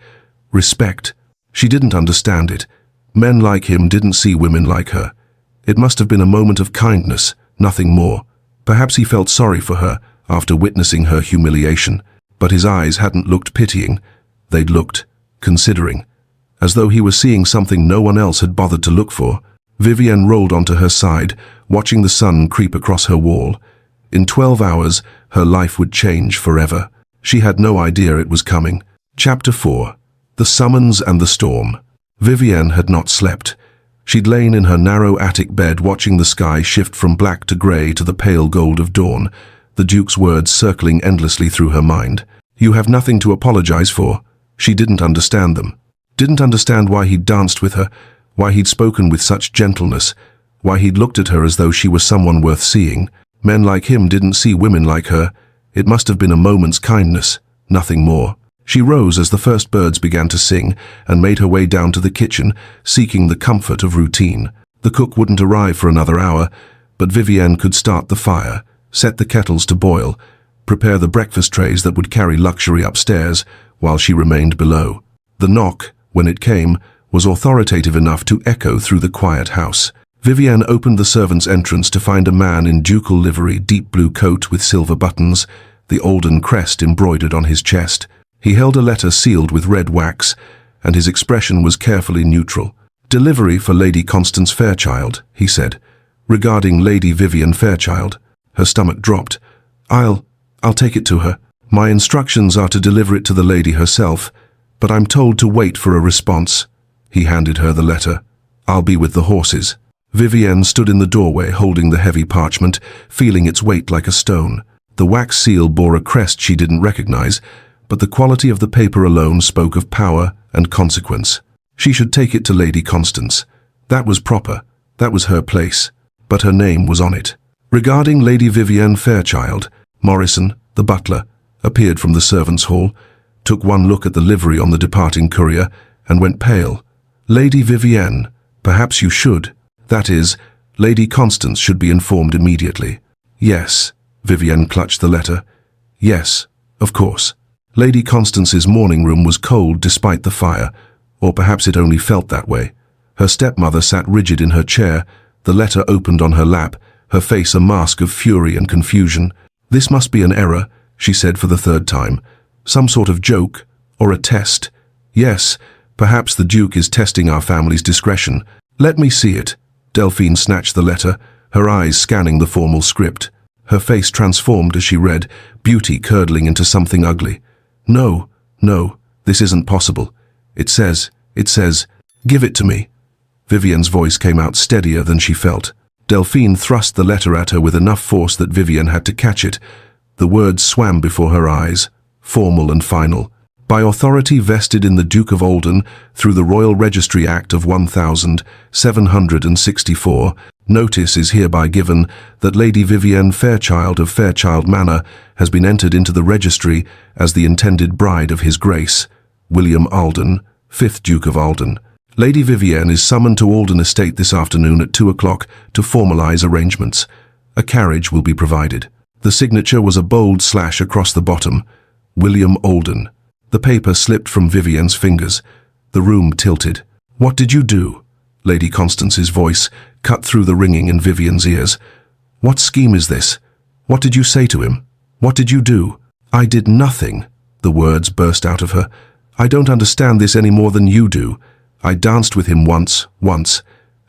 respect. She didn't understand it. Men like him didn't see women like her. It must have been a moment of kindness, nothing more. Perhaps he felt sorry for her after witnessing her humiliation, but his eyes hadn't looked pitying. They'd looked considering, as though he was seeing something no one else had bothered to look for. Vivienne rolled onto her side, watching the sun creep across her wall. In 12 hours, her life would change forever. She had no idea it was coming. Chapter 4. The Summons and the Storm. Vivienne had not slept. She'd lain in her narrow attic bed watching the sky shift from black to grey to the pale gold of dawn, the Duke's words circling endlessly through her mind. "You have nothing to apologize for." She didn't understand them. Didn't understand why he'd danced with her, why he'd spoken with such gentleness, why he'd looked at her as though she was someone worth seeing. Men like him didn't see women like her. It must have been a moment's kindness, nothing more. She rose as the first birds began to sing and made her way down to the kitchen, seeking the comfort of routine. The cook wouldn't arrive for another hour, but Vivienne could start the fire, set the kettles to boil, prepare the breakfast trays that would carry luxury upstairs while she remained below. The knock, when it came, was authoritative enough to echo through the quiet house. Vivienne opened the servants' entrance to find a man in ducal livery, deep blue coat with silver buttons, the Alden crest embroidered on his chest. He held a letter sealed with red wax, and his expression was carefully neutral. "Delivery for Lady Constance Fairchild," he said. "Regarding Lady Vivienne Fairchild." Her stomach dropped. I'll take it to her. My instructions are to deliver it to the lady herself, but I'm told to wait for a response." He handed her the letter. "I'll be with the horses." Vivienne stood in the doorway holding the heavy parchment, feeling its weight like a stone. The wax seal bore a crest she didn't recognize, but the quality of the paper alone spoke of power and consequence. She should take it to Lady Constance. That was proper. That was her place. But her name was on it. Regarding Lady Vivienne Fairchild, Morrison, the butler, appeared from the servants' hall, took one look at the livery on the departing courier, and went pale. "Lady Vivienne, perhaps you should. That is, Lady Constance should be informed immediately." "Yes." Vivienne clutched the letter. "Yes, of course." Lady Constance's morning room was cold despite the fire, or perhaps it only felt that way. Her stepmother sat rigid in her chair, the letter opened on her lap, her face a mask of fury and confusion. "This must be an error," she said for the third time. "Some sort of joke, or a test. Yes, perhaps the Duke is testing our family's discretion. Let me see it." Delphine snatched the letter, her eyes scanning the formal script. Her face transformed as she read, beauty curdling into something ugly. No, this isn't possible. It says, give it to me." Vivienne's voice came out steadier than she felt. Delphine thrust the letter at her with enough force that Vivienne had to catch it. The words swam before her eyes, formal and final. "By authority vested in the Duke of Alden through the Royal Registry Act of 1764, notice is hereby given that Lady Vivienne Fairchild of Fairchild Manor has been entered into the registry as the intended bride of His Grace, William Alden, 5th Duke of Alden. Lady Vivienne is summoned to Alden Estate this afternoon at 2 o'clock to formalize arrangements. A carriage will be provided." The signature was a bold slash across the bottom. William Alden. The paper slipped from Vivienne's fingers. The room tilted. "What did you do?" Lady Constance's voice cut through the ringing in Vivienne's ears. "What scheme is this? What did you say to him? What did you do?" "I did nothing," the words burst out of her. "I don't understand this any more than you do. I danced with him once,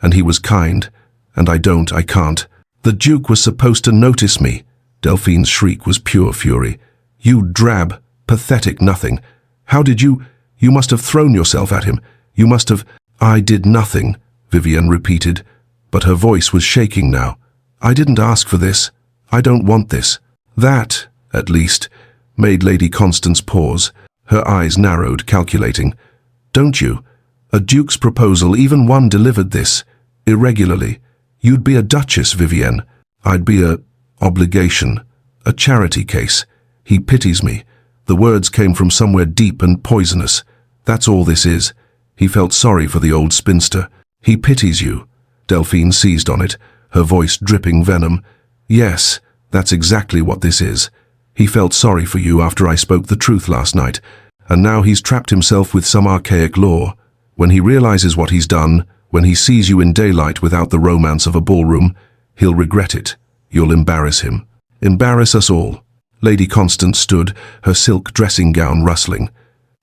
and he was kind, and I can't. The Duke was supposed to notice me." Delphine's shriek was pure fury. "You drab, pathetic nothing. How did you must have thrown yourself at him. You must have—" "I did nothing," Vivienne repeated, but her voice was shaking now. I didn't ask for this. I don't want this. That, at least, made Lady Constance pause, her eyes narrowed, calculating. Don't you? A duke's proposal, even one delivered this, irregularly. You'd be a duchess, Vivienne. I'd be a obligation, a charity case. He pities me. The words came from somewhere deep and poisonous. That's all this is. He felt sorry for the old spinster. He pities you. Delphine seized on it, her voice dripping venom. Yes, that's exactly what this is. He felt sorry for you after I spoke the truth last night, and now he's trapped himself with some archaic law. When he realizes what he's done, when he sees you in daylight without the romance of a ballroom, he'll regret it. You'll embarrass him. Embarrass us all. Lady Constance stood, her silk dressing gown rustling.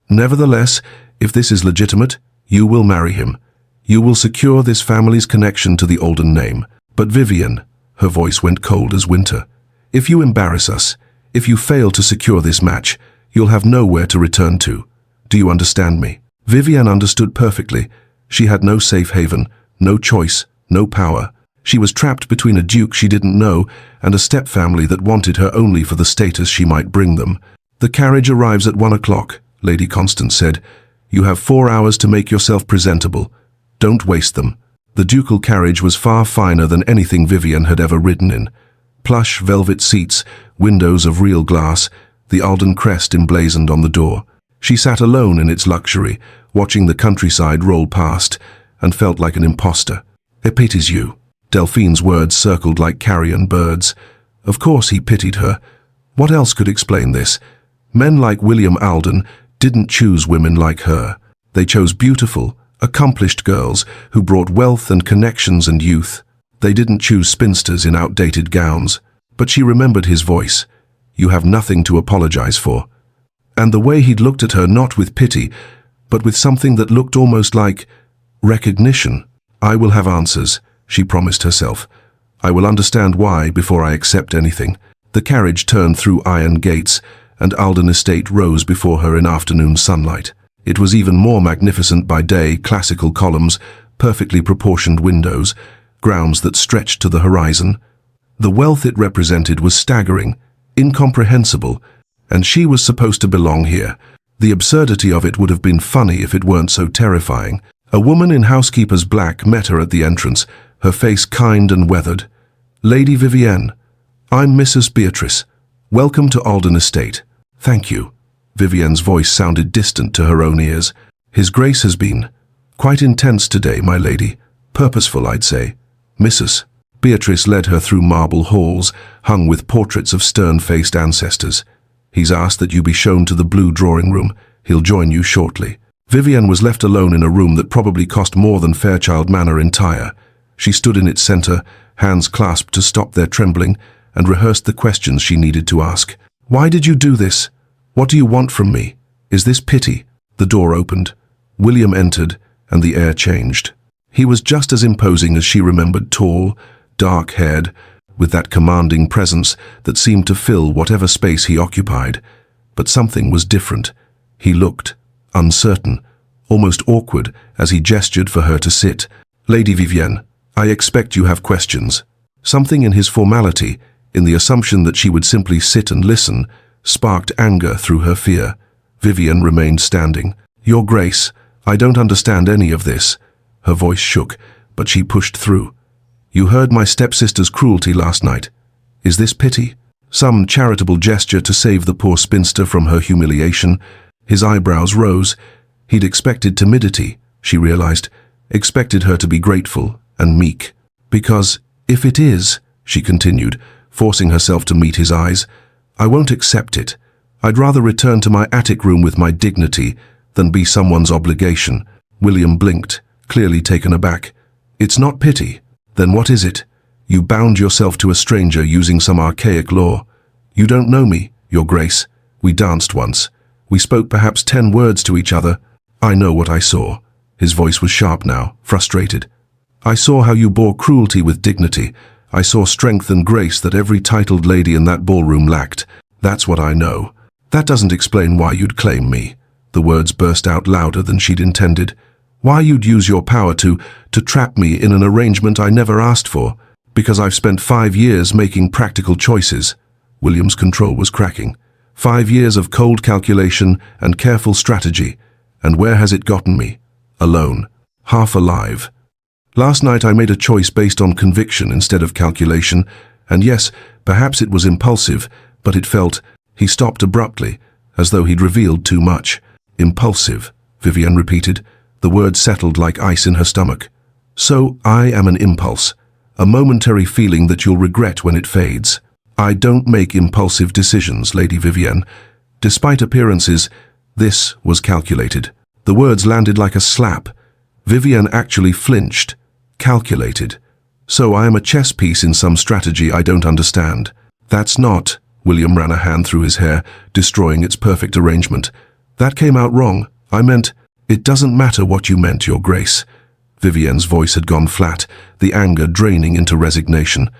Nevertheless, if this is legitimate, you will marry him. You will secure this family's connection to the olden name. But Vivienne, her voice went cold as winter, if you embarrass us, if you fail to secure this match, you'll have nowhere to return to. Do you understand me? Vivienne understood perfectly. She had no safe haven, no choice, no power. She was trapped between a duke she didn't know and a stepfamily that wanted her only for the status she might bring them. The carriage arrives at 1 o'clock, Lady Constance said. You have 4 hours to make yourself presentable. Don't waste them. The ducal carriage was far finer than anything Vivienne had ever ridden in. Plush velvet seats, windows of real glass, the Alden crest emblazoned on the door. She sat alone in its luxury, watching the countryside roll past, and felt like an imposter. It pities you. Delphine's words circled like carrion birds. Of course he pitied her. What else could explain this? Men like William Alden didn't choose women like her. They chose beautiful, accomplished girls who brought wealth and connections and youth. They didn't choose spinsters in outdated gowns. But she remembered his voice. You have nothing to apologize for. And the way he'd looked at her, not with pity, but with something that looked almost like recognition. I will have answers, she promised herself. I will understand why before I accept anything. The carriage turned through iron gates, and Alden Estate rose before her in afternoon sunlight. It was even more magnificent by day, classical columns, perfectly proportioned windows, grounds that stretched to the horizon. The wealth it represented was staggering, incomprehensible, and she was supposed to belong here. The absurdity of it would have been funny if it weren't so terrifying. A woman in housekeeper's black met her at the entrance, her face kind and weathered. Lady Vivienne, I'm Mrs. Beatrice. Welcome to Alden Estate. Thank you. Vivienne's voice sounded distant to her own ears. His Grace has been quite intense today, my lady. Purposeful, I'd say. Mrs. Beatrice led her through marble halls, hung with portraits of stern-faced ancestors. He's asked that you be shown to the blue drawing room. He'll join you shortly. Vivienne was left alone in a room that probably cost more than Fairchild Manor entire. She stood in its center, hands clasped to stop their trembling, and rehearsed the questions she needed to ask. Why did you do this? What do you want from me? Is this pity? The door opened. William entered, and the air changed. He was just as imposing as she remembered, tall, dark-haired, with that commanding presence that seemed to fill whatever space he occupied. But something was different. He looked uncertain, almost awkward, as he gestured for her to sit. Lady Vivienne, I expect you have questions. Something in his formality, in the assumption that she would simply sit and listen, sparked anger through her fear. Vivienne remained standing. Your Grace, I don't understand any of this. Her voice shook, but she pushed through. You heard my stepsister's cruelty last night. Is this pity? Some charitable gesture to save the poor spinster from her humiliation? His eyebrows rose. He'd expected timidity, she realized, expected her to be grateful and meek. Because, if it is, she continued, forcing herself to meet his eyes, I won't accept it. I'd rather return to my attic room with my dignity than be someone's obligation. William blinked, clearly taken aback. It's not pity. Then what is it? You bound yourself to a stranger using some archaic law. You don't know me, Your Grace. We danced once. We spoke perhaps 10 words to each other. I know what I saw. His voice was sharp now, frustrated. I saw how you bore cruelty with dignity. I saw strength and grace that every titled lady in that ballroom lacked. That's what I know. That doesn't explain why you'd claim me. The words burst out louder than she'd intended. Why you'd use your power to trap me in an arrangement I never asked for, because I've spent 5 years making practical choices. William's control was cracking. 5 years of cold calculation and careful strategy. And where has it gotten me? Alone. Half alive. Last night I made a choice based on conviction instead of calculation, and yes, perhaps it was impulsive, but it felt... He stopped abruptly, as though he'd revealed too much. Impulsive, Vivienne repeated. The word settled like ice in her stomach. So I am an impulse. A momentary feeling that you'll regret when it fades. I don't make impulsive decisions, Lady Vivienne. Despite appearances, this was calculated. The words landed like a slap. Vivienne actually flinched. Calculated. So I am a chess piece in some strategy I don't understand. That's not... William ran a hand through his hair, destroying its perfect arrangement. That came out wrong. I meant... It doesn't matter what you meant, Your Grace. Vivienne's voice had gone flat, the anger draining into resignation.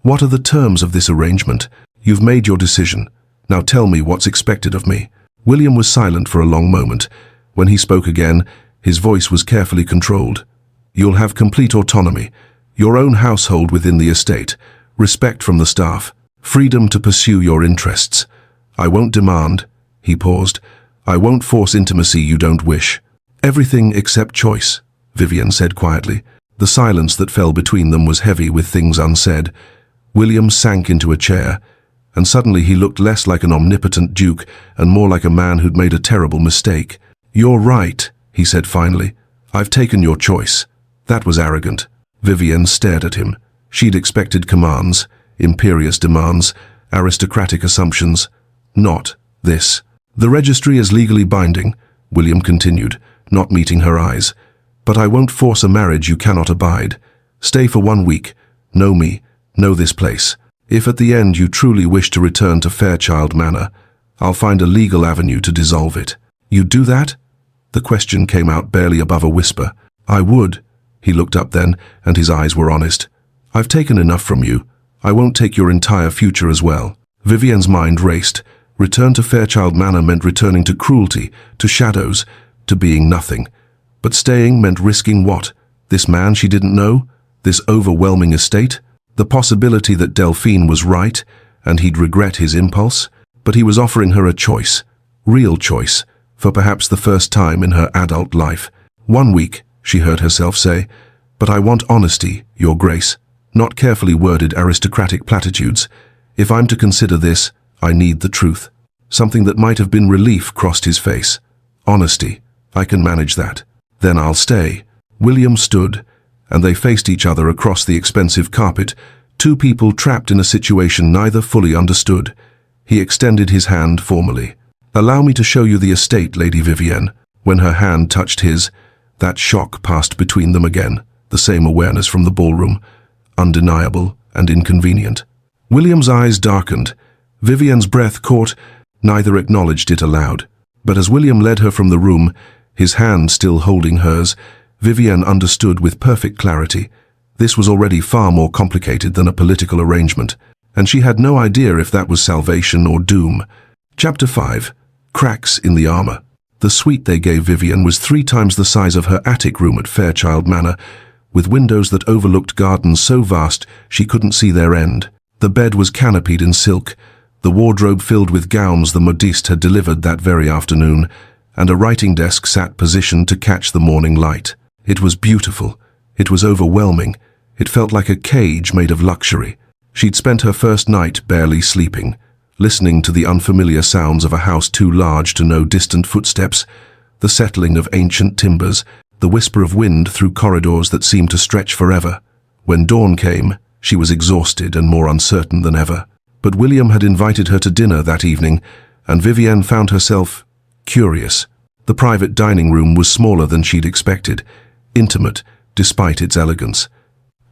What are the terms of this arrangement? You've made your decision. Now tell me what's expected of me. William was silent for a long moment. When he spoke again, his voice was carefully controlled. You'll have complete autonomy, your own household within the estate, respect from the staff, freedom to pursue your interests. I won't demand, he paused, I won't force intimacy you don't wish. Everything except choice, Vivienne said quietly. The silence that fell between them was heavy with things unsaid. William sank into a chair, and suddenly he looked less like an omnipotent duke and more like a man who'd made a terrible mistake. You're right, he said finally. I've taken your choice. That was arrogant. Vivienne stared at him. She'd expected commands, imperious demands, aristocratic assumptions. Not this. The registry is legally binding, William continued, not meeting her eyes. But I won't force a marriage you cannot abide. Stay for 1 week. Know me. Know this place. If at the end you truly wish to return to Fairchild Manor, I'll find a legal avenue to dissolve it. You'd do that? The question came out barely above a whisper. I would. He looked up then, and his eyes were honest. I've taken enough from you. I won't take your entire future as well. Vivienne's mind raced. Return to Fairchild Manor meant returning to cruelty, to shadows, to being nothing. But staying meant risking what? This man she didn't know? This overwhelming estate? The possibility that Delphine was right, and he'd regret his impulse? But he was offering her a choice. Real choice. For perhaps the first time in her adult life. 1 week, she heard herself say. But I want honesty, Your Grace. Not carefully worded aristocratic platitudes. If I'm to consider this, I need the truth. Something that might have been relief crossed his face. Honesty. I can manage that. Then I'll stay. William stood, and they faced each other across the expensive carpet, two people trapped in a situation neither fully understood. He extended his hand formally. Allow me to show you the estate, Lady Vivienne. When her hand touched his, that shock passed between them again, the same awareness from the ballroom, undeniable and inconvenient. William's eyes darkened. Vivienne's breath caught. Neither acknowledged it aloud. But as William led her from the room, his hand still holding hers, Vivienne understood with perfect clarity. This was already far more complicated than a political arrangement, and she had no idea if that was salvation or doom. Chapter 5. Cracks in the armor. The suite they gave Vivienne was 3 times the size of her attic room at Fairchild Manor, with windows that overlooked gardens so vast she couldn't see their end. The bed was canopied in silk, the wardrobe filled with gowns the modiste had delivered that very afternoon, and a writing desk sat positioned to catch the morning light. It was beautiful. It was overwhelming. It felt like a cage made of luxury. She'd spent her first night barely sleeping, listening to the unfamiliar sounds of a house too large to know distant footsteps, the settling of ancient timbers, the whisper of wind through corridors that seemed to stretch forever. When dawn came, she was exhausted and more uncertain than ever. But William had invited her to dinner that evening, and Vivienne found herself curious. The private dining room was smaller than she'd expected, intimate despite its elegance.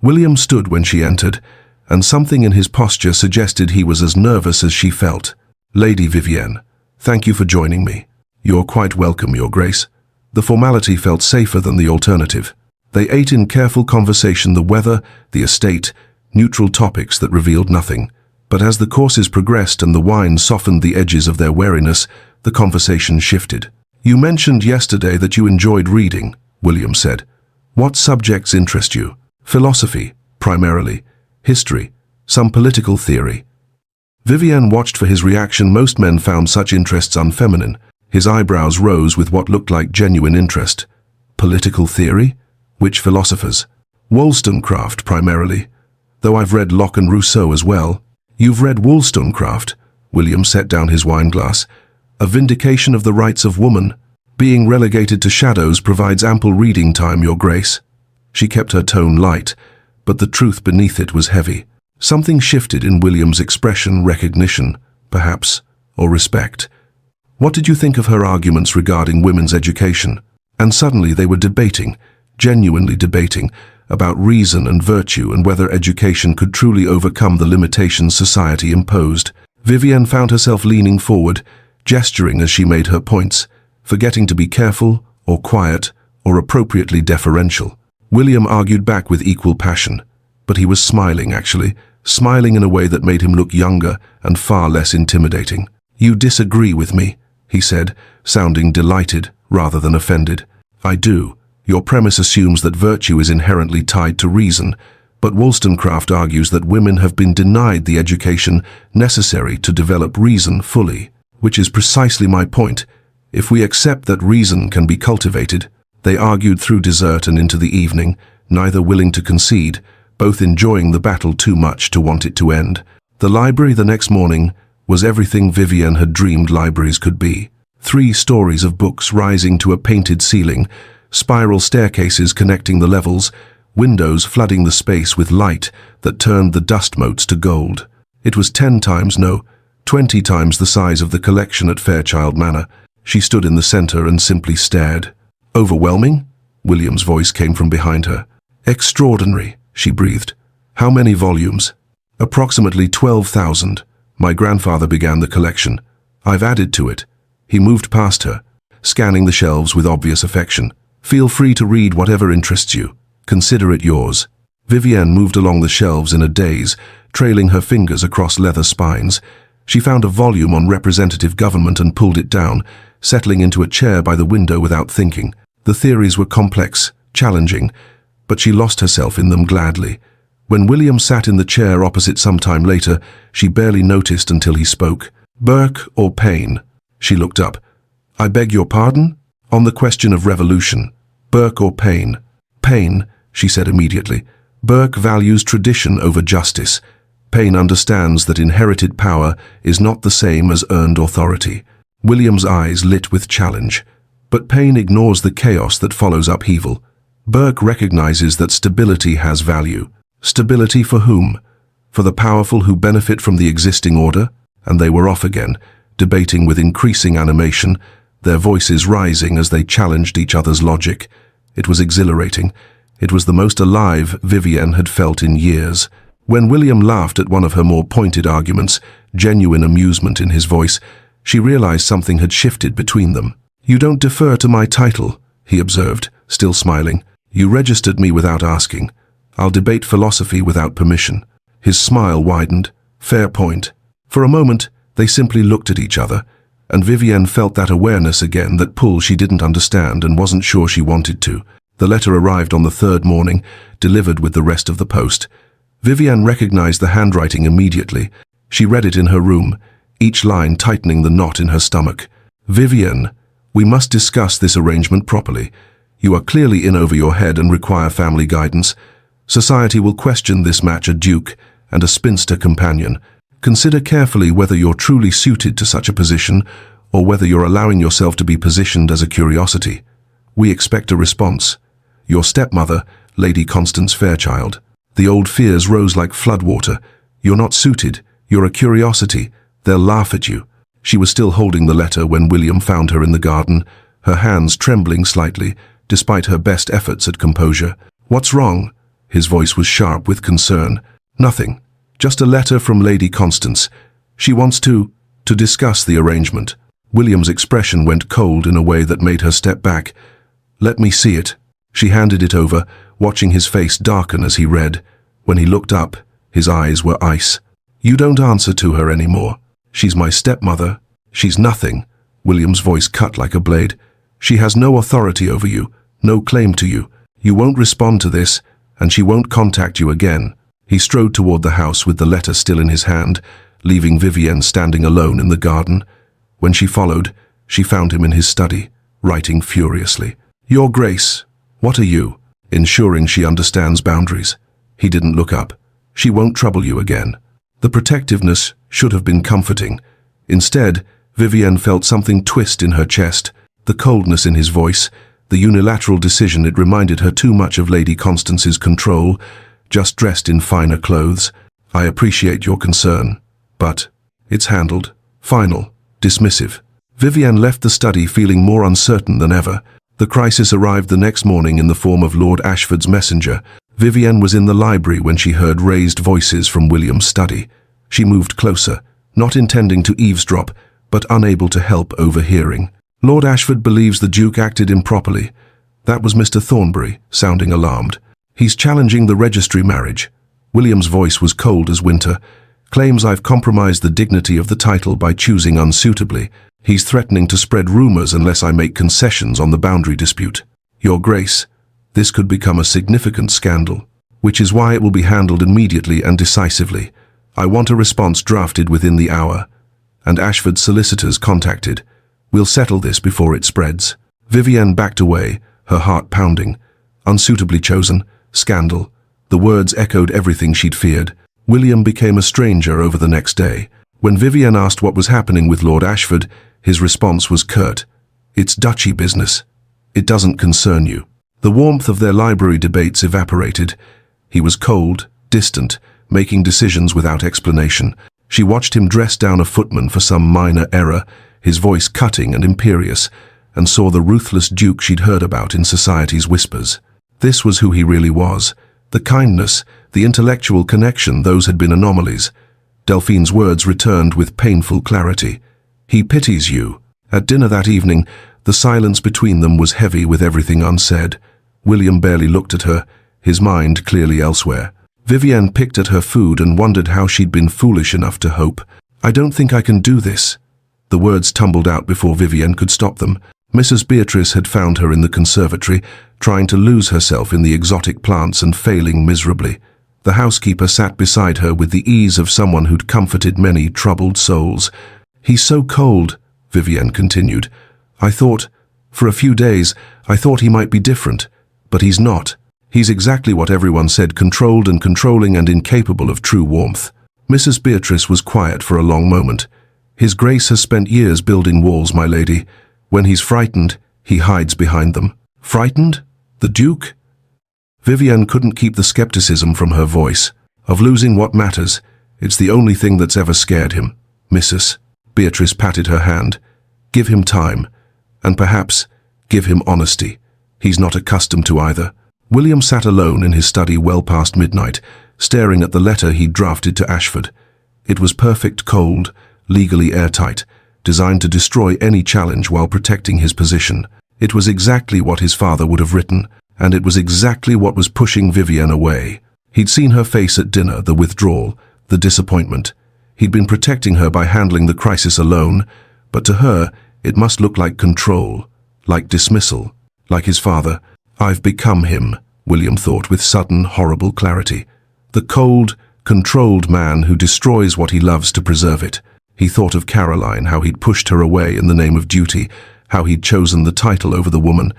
William stood when she entered, and something in his posture suggested he was as nervous as she felt. Lady Vivienne, thank you for joining me. You're quite welcome, Your Grace. The formality felt safer than the alternative. They ate in careful conversation the weather, the estate, neutral topics that revealed nothing. But as the courses progressed and the wine softened the edges of their wariness, the conversation shifted. You mentioned yesterday that you enjoyed reading, William said. What subjects interest you? Philosophy, primarily. History, some political theory. Vivienne watched for his reaction. Most men found such interests unfeminine. His eyebrows rose with what looked like genuine interest. Political theory? Which philosophers? Wollstonecraft, primarily. Though I've read Locke and Rousseau as well. You've read Wollstonecraft? William set down his wineglass. A vindication of the rights of woman. Being relegated to shadows provides ample reading time, Your Grace. She kept her tone light, but the truth beneath it was heavy. Something shifted in William's expression, recognition, perhaps, or respect. What did you think of her arguments regarding women's education? And suddenly they were debating, genuinely debating, about reason and virtue and whether education could truly overcome the limitations society imposed. Vivienne found herself leaning forward, gesturing as she made her points, forgetting to be careful, or quiet, or appropriately deferential. William argued back with equal passion, but he was smiling, actually, smiling in a way that made him look younger and far less intimidating. You disagree with me, he said, sounding delighted rather than offended. I do. Your premise assumes that virtue is inherently tied to reason, but Wollstonecraft argues that women have been denied the education necessary to develop reason fully, which is precisely my point. If we accept that reason can be cultivated, they argued through dessert and into the evening, neither willing to concede, both enjoying the battle too much to want it to end. The library the next morning was everything Vivienne had dreamed libraries could be. 3 stories of books rising to a painted ceiling, spiral staircases connecting the levels, windows flooding the space with light that turned the dust motes to gold. It was 10 times, no, 20 times the size of the collection at Fairchild Manor. She stood in the center and simply stared. Overwhelming? William's voice came from behind her. Extraordinary, she breathed. How many volumes? Approximately 12,000. My grandfather began the collection. I've added to it. He moved past her, scanning the shelves with obvious affection. Feel free to read whatever interests you. Consider it yours. Vivienne moved along the shelves in a daze, trailing her fingers across leather spines. She found a volume on representative government and pulled it down, settling into a chair by the window without thinking. The theories were complex, challenging, but she lost herself in them gladly. When William sat in the chair opposite some time later, she barely noticed until he spoke. Burke or Paine? She looked up. I beg your pardon? On the question of revolution. Burke or Paine? Paine, she said immediately. Burke values tradition over justice. Paine understands that inherited power is not the same as earned authority. William's eyes lit with challenge. But Paine ignores the chaos that follows upheaval. Burke recognizes that stability has value. Stability for whom? For the powerful who benefit from the existing order? And they were off again, debating with increasing animation, their voices rising as they challenged each other's logic. It was exhilarating. It was the most alive Vivienne had felt in years. When William laughed at one of her more pointed arguments, genuine amusement in his voice, she realized something had shifted between them. You don't defer to my title, he observed, still smiling. You registered me without asking. I'll debate philosophy without permission. His smile widened. Fair point. For a moment, they simply looked at each other, and Vivienne felt that awareness again, that pull she didn't understand and wasn't sure she wanted to. The letter arrived on the 3rd morning, delivered with the rest of the post. Vivienne recognized the handwriting immediately. She read it in her room, each line tightening the knot in her stomach. Vivienne, we must discuss this arrangement properly. You are clearly in over your head and require family guidance. Society will question this match, a duke and a spinster companion. Consider carefully whether you're truly suited to such a position or whether you're allowing yourself to be positioned as a curiosity. We expect a response. Your stepmother, Lady Constance Fairchild. The old fears rose like floodwater. You're not suited. You're a curiosity. They'll laugh at you. She was still holding the letter when William found her in the garden, her hands trembling slightly, despite her best efforts at composure. What's wrong? His voice was sharp with concern. Nothing. Just a letter from Lady Constance. She wants to discuss the arrangement. William's expression went cold in a way that made her step back. Let me see it. She handed it over, watching his face darken as he read. When he looked up, his eyes were ice. You don't answer to her anymore. She's my stepmother. She's nothing. William's voice cut like a blade. She has no authority over you. no claim to you. You won't respond to this, and she won't contact you again." He strode toward the house with the letter still in his hand, leaving Vivienne standing alone in the garden. When she followed, she found him in his study, writing furiously. "Your Grace, what are you?" Ensuring she understands boundaries. He didn't look up. "She won't trouble you again." The protectiveness should have been comforting. Instead, Vivienne felt something twist in her chest, the coldness in his voice, the unilateral decision. It reminded her too much of Lady Constance's control, just dressed in finer clothes. "I appreciate your concern, but it's handled." Final, dismissive. Vivienne left the study feeling more uncertain than ever. The crisis arrived the next morning in the form of Lord Ashford's messenger. Vivienne was in the library when she heard raised voices from William's study. She moved closer, not intending to eavesdrop, but unable to help overhearing. "Lord Ashford believes the Duke acted improperly." That was Mr. Thornbury, sounding alarmed. "He's challenging the registry marriage." William's voice was cold as winter. "Claims I've compromised the dignity of the title by choosing unsuitably. He's threatening to spread rumors unless I make concessions on the boundary dispute. Your Grace, this could become a significant scandal, which is why it will be handled immediately and decisively. I want a response drafted within the hour, and Ashford's solicitors contacted. We'll settle this before it spreads." Vivienne backed away, her heart pounding. Unsuitably chosen, scandal. The words echoed everything she'd feared. William became a stranger over the next day. When Vivienne asked what was happening with Lord Ashford, his response was curt. "It's duchy business. It doesn't concern you." The warmth of their library debates evaporated. He was cold, distant, making decisions without explanation. She watched him dress down a footman for some minor error, his voice cutting and imperious, and saw the ruthless Duke she'd heard about in society's whispers. This was who he really was. The kindness, the intellectual connection, those had been anomalies. Delphine's words returned with painful clarity. "He pities you." At dinner that evening, the silence between them was heavy with everything unsaid. William barely looked at her, his mind clearly elsewhere. Vivienne picked at her food and wondered how she'd been foolish enough to hope. "I don't think I can do this." The words tumbled out before Vivienne could stop them. Mrs. Beatrice had found her in the conservatory, trying to lose herself in the exotic plants and failing miserably. The housekeeper sat beside her with the ease of someone who'd comforted many troubled souls. "He's so cold," Vivienne continued. For a few days, I thought he might be different, but he's not. He's exactly what everyone said, controlled and controlling and incapable of true warmth." Mrs. Beatrice was quiet for a long moment. "His Grace has spent years building walls, my lady. When he's frightened, he hides behind them." "Frightened? The Duke?" Vivienne couldn't keep the skepticism from her voice. "Of losing what matters. It's the only thing that's ever scared him." "Mrs." Beatrice patted her hand. "Give him time, and perhaps give him honesty. He's not accustomed to either." William sat alone in his study well past midnight, staring at the letter he'd drafted to Ashford. It was perfect, cold, legally airtight, designed to destroy any challenge while protecting his position. It was exactly what his father would have written, and it was exactly what was pushing Vivienne away. He'd seen her face at dinner, the withdrawal, the disappointment. He'd been protecting her by handling the crisis alone, but to her, it must look like control, like dismissal, like his father. "I've become him," William thought with sudden, horrible clarity. "The cold, controlled man who destroys what he loves to preserve it." He thought of Caroline, how he'd pushed her away in the name of duty, how he'd chosen the title over the woman,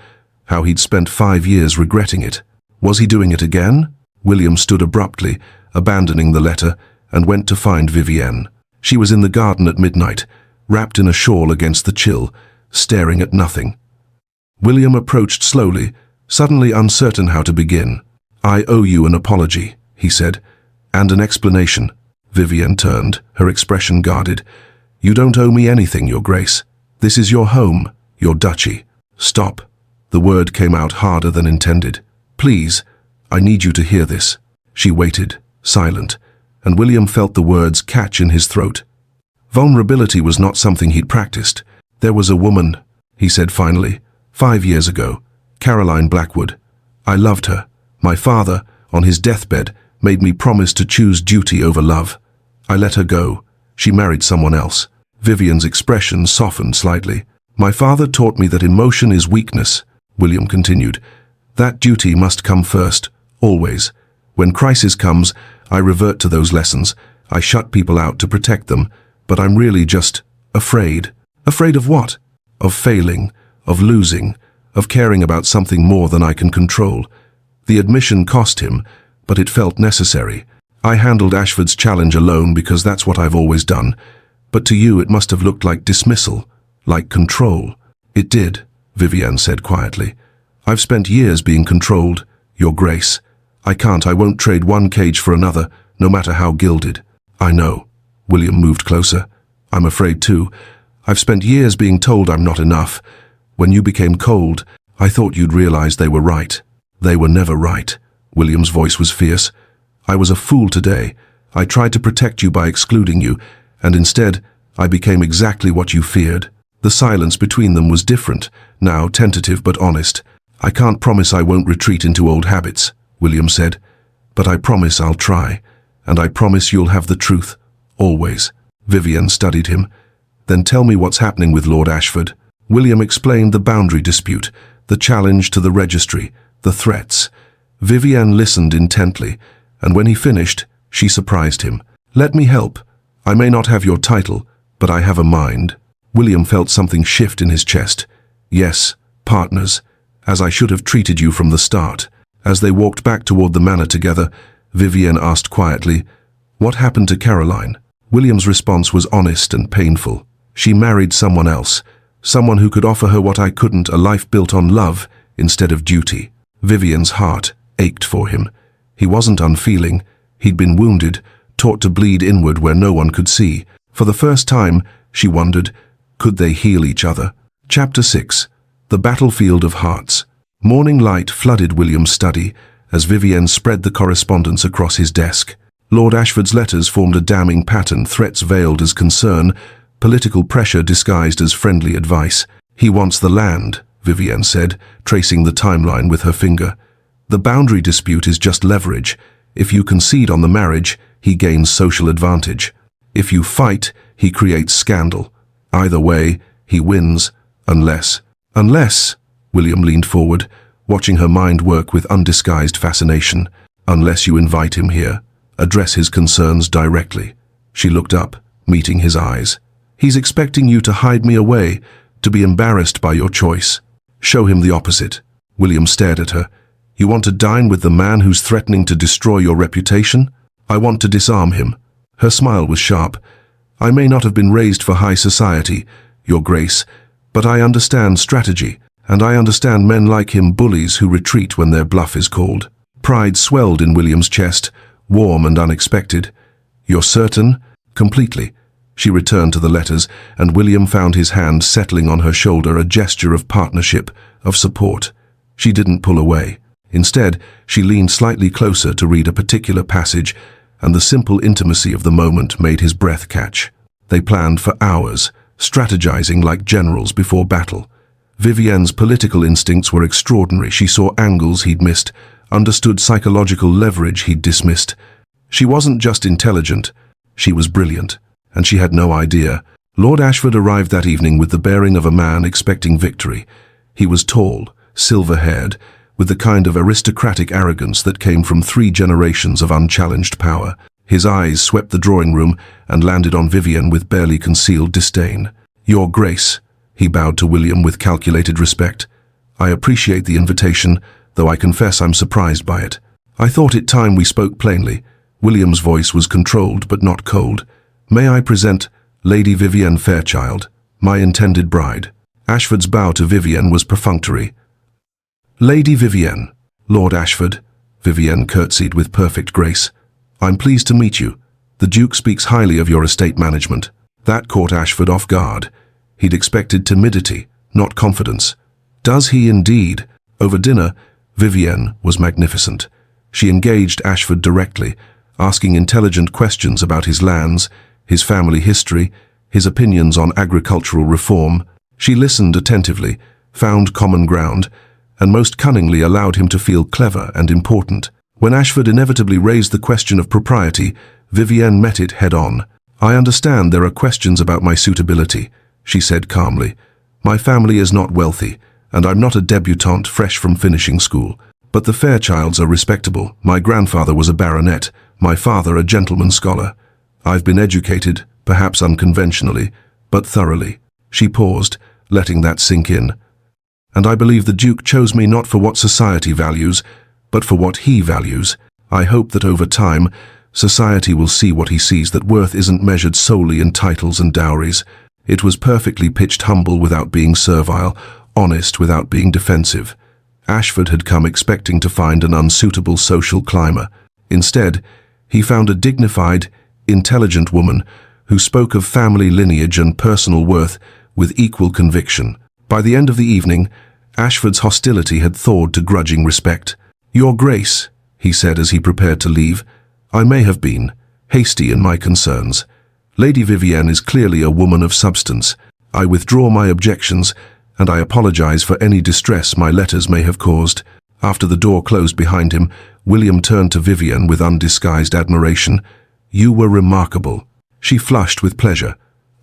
how he'd spent 5 years regretting it. Was he doing it again? William stood abruptly, abandoning the letter, and went to find Vivienne. She was in the garden at midnight, wrapped in a shawl against the chill, staring at nothing. William approached slowly, suddenly uncertain how to begin. "I owe you an apology," he said, "and an explanation." Vivienne turned, her expression guarded. "You don't owe me anything, Your Grace. This is your home, your duchy." "Stop." The word came out harder than intended. "Please, I need you to hear this." She waited, silent, and William felt the words catch in his throat. Vulnerability was not something he'd practiced. "There was a woman," he said finally, 5 years ago, Caroline Blackwood. I loved her. My father, on his deathbed, made me promise to choose duty over love. I let her go. She married someone else." Vivienne's expression softened slightly. "My father taught me that emotion is weakness," William continued, That duty must come first, always. When crisis comes, I revert to those lessons. I shut people out to protect them, but I'm really just afraid. Afraid of what? Of failing, of losing, of caring about something more than I can control. The admission cost him, but it felt necessary. I handled Ashford's challenge alone because that's what I've always done. But to you it must have looked like dismissal, like control. It did, Vivienne said quietly. I've spent years being controlled, Your Grace. I won't trade one cage for another, no matter how gilded. I know. William moved closer. I'm afraid too. I've spent years being told I'm not enough. When you became cold, I thought you'd realize they were right. They were never right. William's voice was fierce. I was a fool today. I tried to protect you by excluding you, and instead, I became exactly what you feared. The silence between them was different, now tentative but honest. I can't promise I won't retreat into old habits, William said, but I promise I'll try, and I promise you'll have the truth, always. Vivienne studied him. Then tell me what's happening with Lord Ashford. William explained the boundary dispute, the challenge to the registry, the threats. Vivienne listened intently, and when he finished, she surprised him. Let me help. I may not have your title, but I have a mind. William felt something shift in his chest. Yes, partners, as I should have treated you from the start. As they walked back toward the manor together, Vivienne asked quietly, What happened to Caroline? William's response was honest and painful. She married someone else, someone who could offer her what I couldn't, a life built on love instead of duty. Vivienne's heart ached for him. He wasn't unfeeling. He'd been wounded, taught to bleed inward where no one could see. For the first time, she wondered, could they heal each other? Chapter 6. The Battlefield of Hearts. Morning light flooded William's study as Vivienne spread the correspondence across his desk. Lord Ashford's letters formed a damning pattern, threats veiled as concern, political pressure disguised as friendly advice. He wants the land, Vivienne said, tracing the timeline with her finger. The boundary dispute is just leverage. If you concede on the marriage, he gains social advantage. If you fight, he creates scandal. Either way, he wins, unless, William leaned forward, watching her mind work with undisguised fascination. Unless you invite him here, address his concerns directly. She looked up, meeting his eyes. He's expecting you to hide me away, to be embarrassed by your choice. Show him the opposite. William stared at her. You want to dine with the man who's threatening to destroy your reputation? I want to disarm him. Her smile was sharp. I may not have been raised for high society, Your Grace, but I understand strategy, and I understand men like him, bullies who retreat when their bluff is called. Pride swelled in William's chest, warm and unexpected. You're certain? Completely. She returned to the letters, and William found his hand settling on her shoulder, a gesture of partnership, of support. She didn't pull away. Instead, she leaned slightly closer to read a particular passage, and the simple intimacy of the moment made his breath catch. They planned for hours, strategizing like generals before battle. Vivienne's political instincts were extraordinary. She saw angles he'd missed, understood psychological leverage he'd dismissed. She wasn't just intelligent, she was brilliant, and she had no idea. Lord Ashford arrived that evening with the bearing of a man expecting victory. He was tall, silver-haired, with the kind of aristocratic arrogance that came from 3 generations of unchallenged power. His eyes swept the drawing room and landed on Vivienne with barely concealed disdain. Your Grace, he bowed to William with calculated respect. I appreciate the invitation, though I confess I'm surprised by it. I thought it time we spoke plainly. William's voice was controlled but not cold. May I present Lady Vivienne Fairchild, my intended bride? Ashford's bow to Vivienne was perfunctory. Lady Vivienne, Lord Ashford, Vivienne curtsied with perfect grace. I'm pleased to meet you. The Duke speaks highly of your estate management. That caught Ashford off guard. He'd expected timidity, not confidence. Does he indeed? Over dinner, Vivienne was magnificent. She engaged Ashford directly, asking intelligent questions about his lands, his family history, his opinions on agricultural reform. She listened attentively, found common ground, and most cunningly allowed him to feel clever and important. When Ashford inevitably raised the question of propriety, Vivienne met it head-on. I understand there are questions about my suitability, she said calmly. My family is not wealthy, and I'm not a debutante fresh from finishing school. But the Fairchilds are respectable. My grandfather was a baronet, my father a gentleman scholar. I've been educated, perhaps unconventionally, but thoroughly. She paused, letting that sink in. And I believe the Duke chose me not for what society values, but for what he values. I hope that over time, society will see what he sees, that worth isn't measured solely in titles and dowries. It was perfectly pitched, humble without being servile, honest without being defensive. Ashford had come expecting to find an unsuitable social climber. Instead, he found a dignified, intelligent woman who spoke of family lineage and personal worth with equal conviction. By the end of the evening, Ashford's hostility had thawed to grudging respect. "Your Grace," he said as he prepared to leave, "I may have been hasty in my concerns. Lady Vivienne is clearly a woman of substance. I withdraw my objections, and I apologize for any distress my letters may have caused." After the door closed behind him, William turned to Vivienne with undisguised admiration. "You were remarkable." She flushed with pleasure.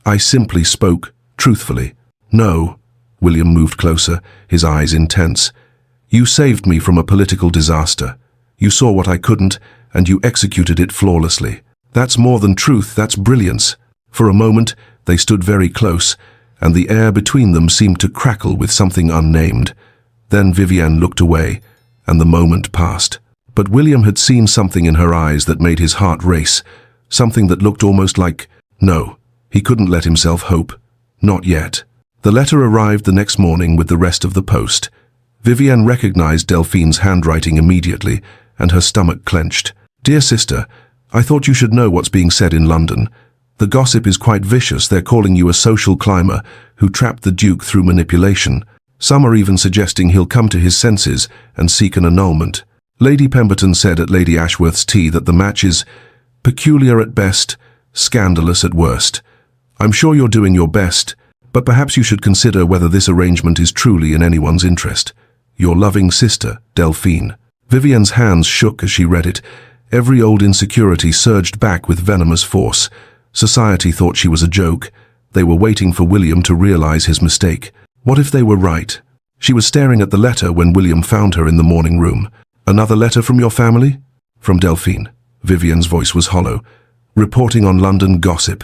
"I simply spoke truthfully." "No." William moved closer, his eyes intense. "You saved me from a political disaster. You saw what I couldn't, and you executed it flawlessly. That's more than truth, that's brilliance." For a moment, they stood very close, and the air between them seemed to crackle with something unnamed. Then Vivienne looked away, and the moment passed. But William had seen something in her eyes that made his heart race, something that looked almost like, no, he couldn't let himself hope. Not yet. The letter arrived the next morning with the rest of the post. Vivienne recognized Delphine's handwriting immediately, and her stomach clenched. "Dear sister, I thought you should know what's being said in London. The gossip is quite vicious. They're calling you a social climber who trapped the Duke through manipulation. Some are even suggesting he'll come to his senses and seek an annulment. Lady Pemberton said at Lady Ashworth's tea that the match is peculiar at best, scandalous at worst. I'm sure you're doing your best, but perhaps you should consider whether this arrangement is truly in anyone's interest. Your loving sister, Delphine." Vivienne's hands shook as she read it. Every old insecurity surged back with venomous force. Society thought she was a joke. They were waiting for William to realize his mistake. What if they were right? She was staring at the letter when William found her in the morning room. "Another letter from your family?" "From Delphine." Vivienne's voice was hollow. "Reporting on London gossip.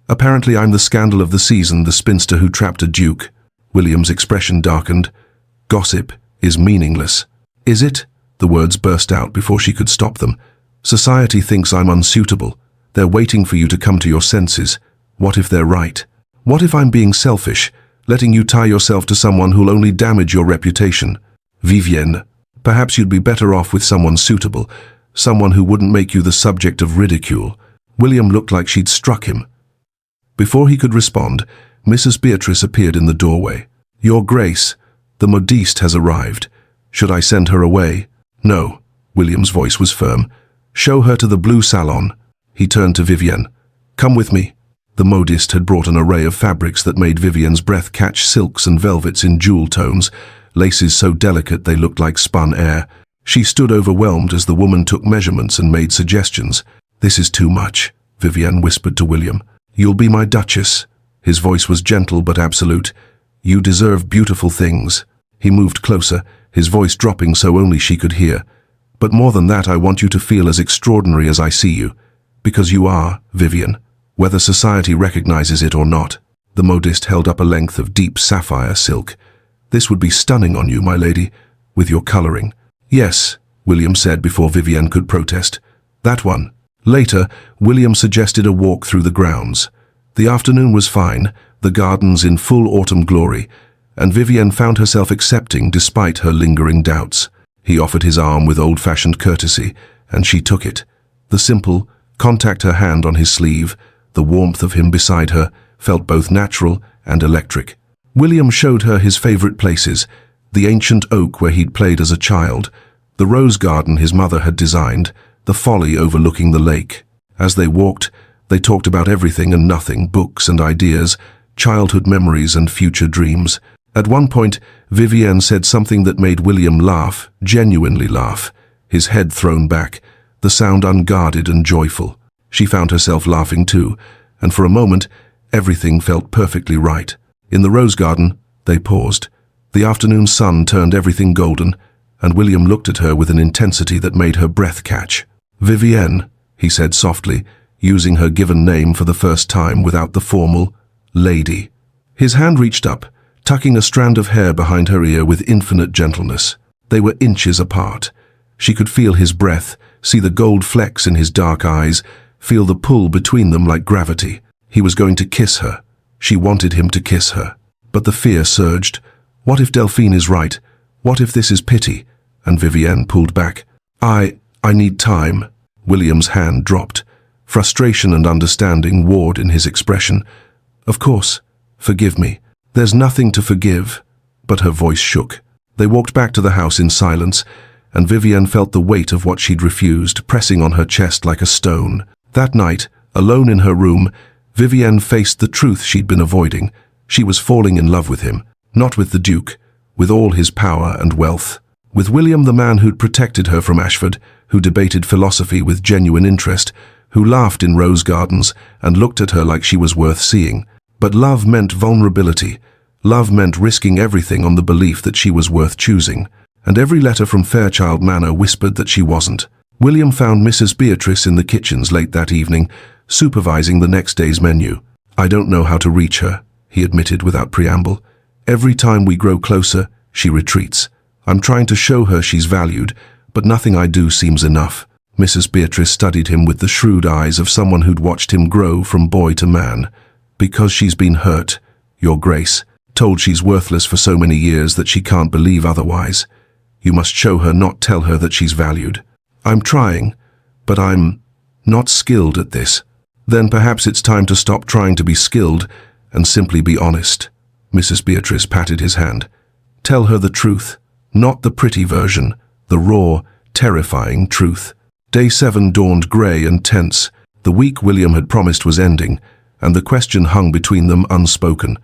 Apparently I'm the scandal of the season, the spinster who trapped a duke." William's expression darkened. "Gossip is meaningless." "Is it?" The words burst out before she could stop them. "Society thinks I'm unsuitable. They're waiting for you to come to your senses. What if they're right? What if I'm being selfish, letting you tie yourself to someone who'll only damage your reputation? Vivienne, perhaps you'd be better off with someone suitable, someone who wouldn't make you the subject of ridicule." William looked like she'd struck him. Before he could respond, Mrs. Beatrice appeared in the doorway. "Your Grace, the modiste has arrived. Should I send her away?" "No." William's voice was firm. "Show her to the blue salon." He turned to Vivienne. "Come with me." The modiste had brought an array of fabrics that made Vivienne's breath catch, silks and velvets in jewel tones, laces so delicate they looked like spun air. She stood overwhelmed as the woman took measurements and made suggestions. "This is too much," Vivienne whispered to William. "You'll be my Duchess." His voice was gentle but absolute. "You deserve beautiful things." He moved closer, his voice dropping so only she could hear. "But more than that, I want you to feel as extraordinary as I see you. Because you are, Vivienne, whether society recognizes it or not." The modiste held up a length of deep sapphire silk. "This would be stunning on you, my lady, with your coloring." "Yes," William said before Vivienne could protest. "That one." Later, William suggested a walk through the grounds. The afternoon was fine, the gardens in full autumn glory, and Vivienne found herself accepting despite her lingering doubts. He offered his arm with old-fashioned courtesy, and she took it. The simple, contact her hand on his sleeve, the warmth of him beside her, felt both natural and electric. William showed her his favorite places, the ancient oak where he'd played as a child, the rose garden his mother had designed, the folly overlooking the lake. As they walked, they talked about everything and nothing, books and ideas, childhood memories and future dreams. At one point, Vivienne said something that made William laugh, genuinely laugh, his head thrown back, the sound unguarded and joyful. She found herself laughing too, and for a moment, everything felt perfectly right. In the rose garden, they paused. The afternoon sun turned everything golden, and William looked at her with an intensity that made her breath catch. "Vivienne," he said softly, using her given name for the first time without the formal lady. His hand reached up, tucking a strand of hair behind her ear with infinite gentleness. They were inches apart. She could feel his breath, see the gold flecks in his dark eyes, feel the pull between them like gravity. He was going to kiss her. She wanted him to kiss her. But the fear surged. What if Delphine is right? What if this is pity? And Vivienne pulled back. I need time." William's hand dropped. Frustration and understanding warred in his expression. "Of course. Forgive me." "There's nothing to forgive." But her voice shook. They walked back to the house in silence, and Vivienne felt the weight of what she'd refused pressing on her chest like a stone. That night, alone in her room, Vivienne faced the truth she'd been avoiding. She was falling in love with him, not with the Duke, with all his power and wealth. With William, the man who'd protected her from Ashford, who debated philosophy with genuine interest, who laughed in rose gardens and looked at her like she was worth seeing. But love meant vulnerability. Love meant risking everything on the belief that she was worth choosing. And every letter from Fairchild Manor whispered that she wasn't. William found Mrs. Beatrice in the kitchens late that evening, supervising the next day's menu. "I don't know how to reach her," he admitted without preamble. "Every time we grow closer, she retreats. I'm trying to show her she's valued, but nothing I do seems enough." Mrs. Beatrice studied him with the shrewd eyes of someone who'd watched him grow from boy to man. "Because she's been hurt, Your Grace, told she's worthless for so many years that she can't believe otherwise. You must show her, not tell her that she's valued." "I'm trying, but I'm not skilled at this." "Then perhaps it's time to stop trying to be skilled and simply be honest." Mrs. Beatrice patted his hand. "Tell her the truth, not the pretty version, the raw, terrifying truth." Day 7 dawned grey and tense. The week William had promised was ending, and the question hung between them unspoken.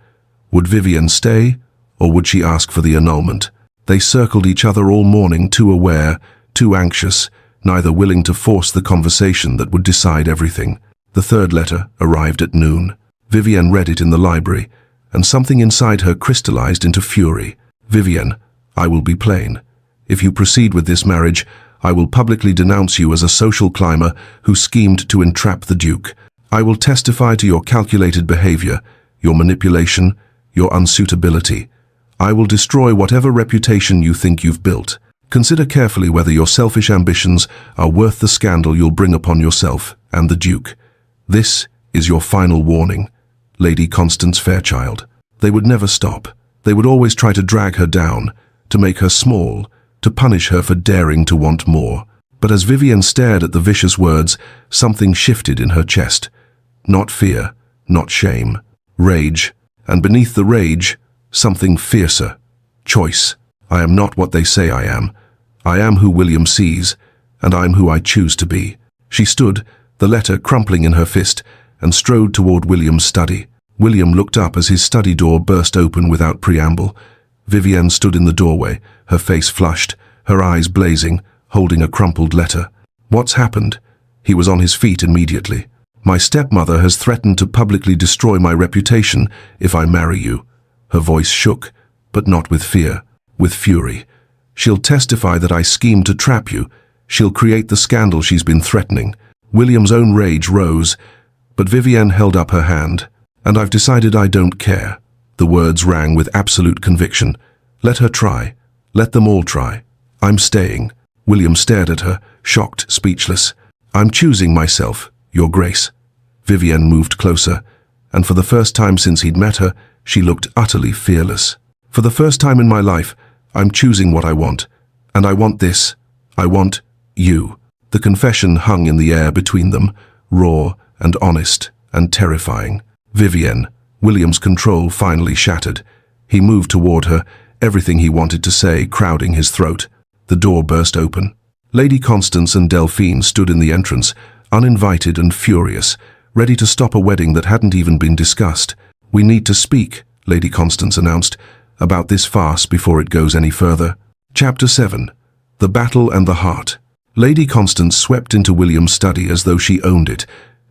Would Vivienne stay, or would she ask for the annulment? They circled each other all morning, too aware, too anxious, neither willing to force the conversation that would decide everything. The third letter arrived at noon. Vivienne read it in the library, and something inside her crystallized into fury. "Vivienne, I will be plain. If you proceed with this marriage, I will publicly denounce you as a social climber who schemed to entrap the Duke. I will testify to your calculated behavior, your manipulation, your unsuitability. I will destroy whatever reputation you think you've built. Consider carefully whether your selfish ambitions are worth the scandal you'll bring upon yourself and the Duke. This is your final warning, Lady Constance Fairchild." They would never stop. They would always try to drag her down, to make her small, to punish her for daring to want more. But as Vivienne stared at the vicious words, something shifted in her chest. Not fear, not shame. Rage, and beneath the rage, something fiercer. Choice. "I am not what they say I am. I am who William sees, and I'm who I choose to be." She stood, the letter crumpling in her fist, and strode toward William's study. William looked up as his study door burst open without preamble. Vivienne stood in the doorway, her face flushed, her eyes blazing, holding a crumpled letter. "What's happened?" He was on his feet immediately. "My stepmother has threatened to publicly destroy my reputation if I marry you." Her voice shook, but not with fear, with fury. "She'll testify that I schemed to trap you. She'll create the scandal she's been threatening." William's own rage rose, but Vivienne held up her hand. "And I've decided I don't care." The words rang with absolute conviction. "Let her try. Let them all try. I'm staying." William stared at her, shocked, speechless. "I'm choosing myself, Your Grace." Vivienne moved closer, and for the first time since he'd met her, she looked utterly fearless. "For the first time in my life, I'm choosing what I want. And I want this. I want you." The confession hung in the air between them, raw and honest and terrifying. "Vivienne." William's control finally shattered. He moved toward her, everything he wanted to say crowding his throat. The door burst open. Lady Constance and Delphine stood in the entrance, uninvited and furious, ready to stop a wedding that hadn't even been discussed. "We need to speak," Lady Constance announced, "about this farce before it goes any further." Chapter 7. The Battle and the Heart. Lady Constance swept into William's study as though she owned it,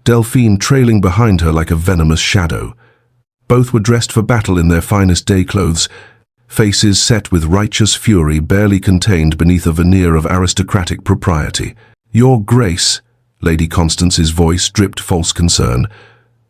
Delphine trailing behind her like a venomous shadow. Both were dressed for battle in their finest day clothes, faces set with righteous fury barely contained beneath a veneer of aristocratic propriety. "Your Grace," Lady Constance's voice dripped false concern.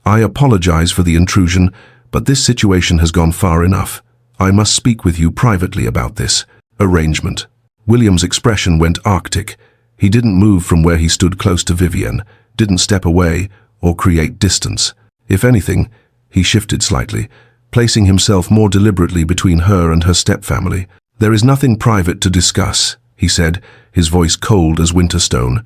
"I apologize for the intrusion, but this situation has gone far enough. I must speak with you privately about this arrangement." William's expression went arctic. He didn't move from where he stood close to Vivienne, didn't step away or create distance. If anything, he shifted slightly, placing himself more deliberately between her and her stepfamily. "There is nothing private to discuss," he said, his voice cold as winter stone.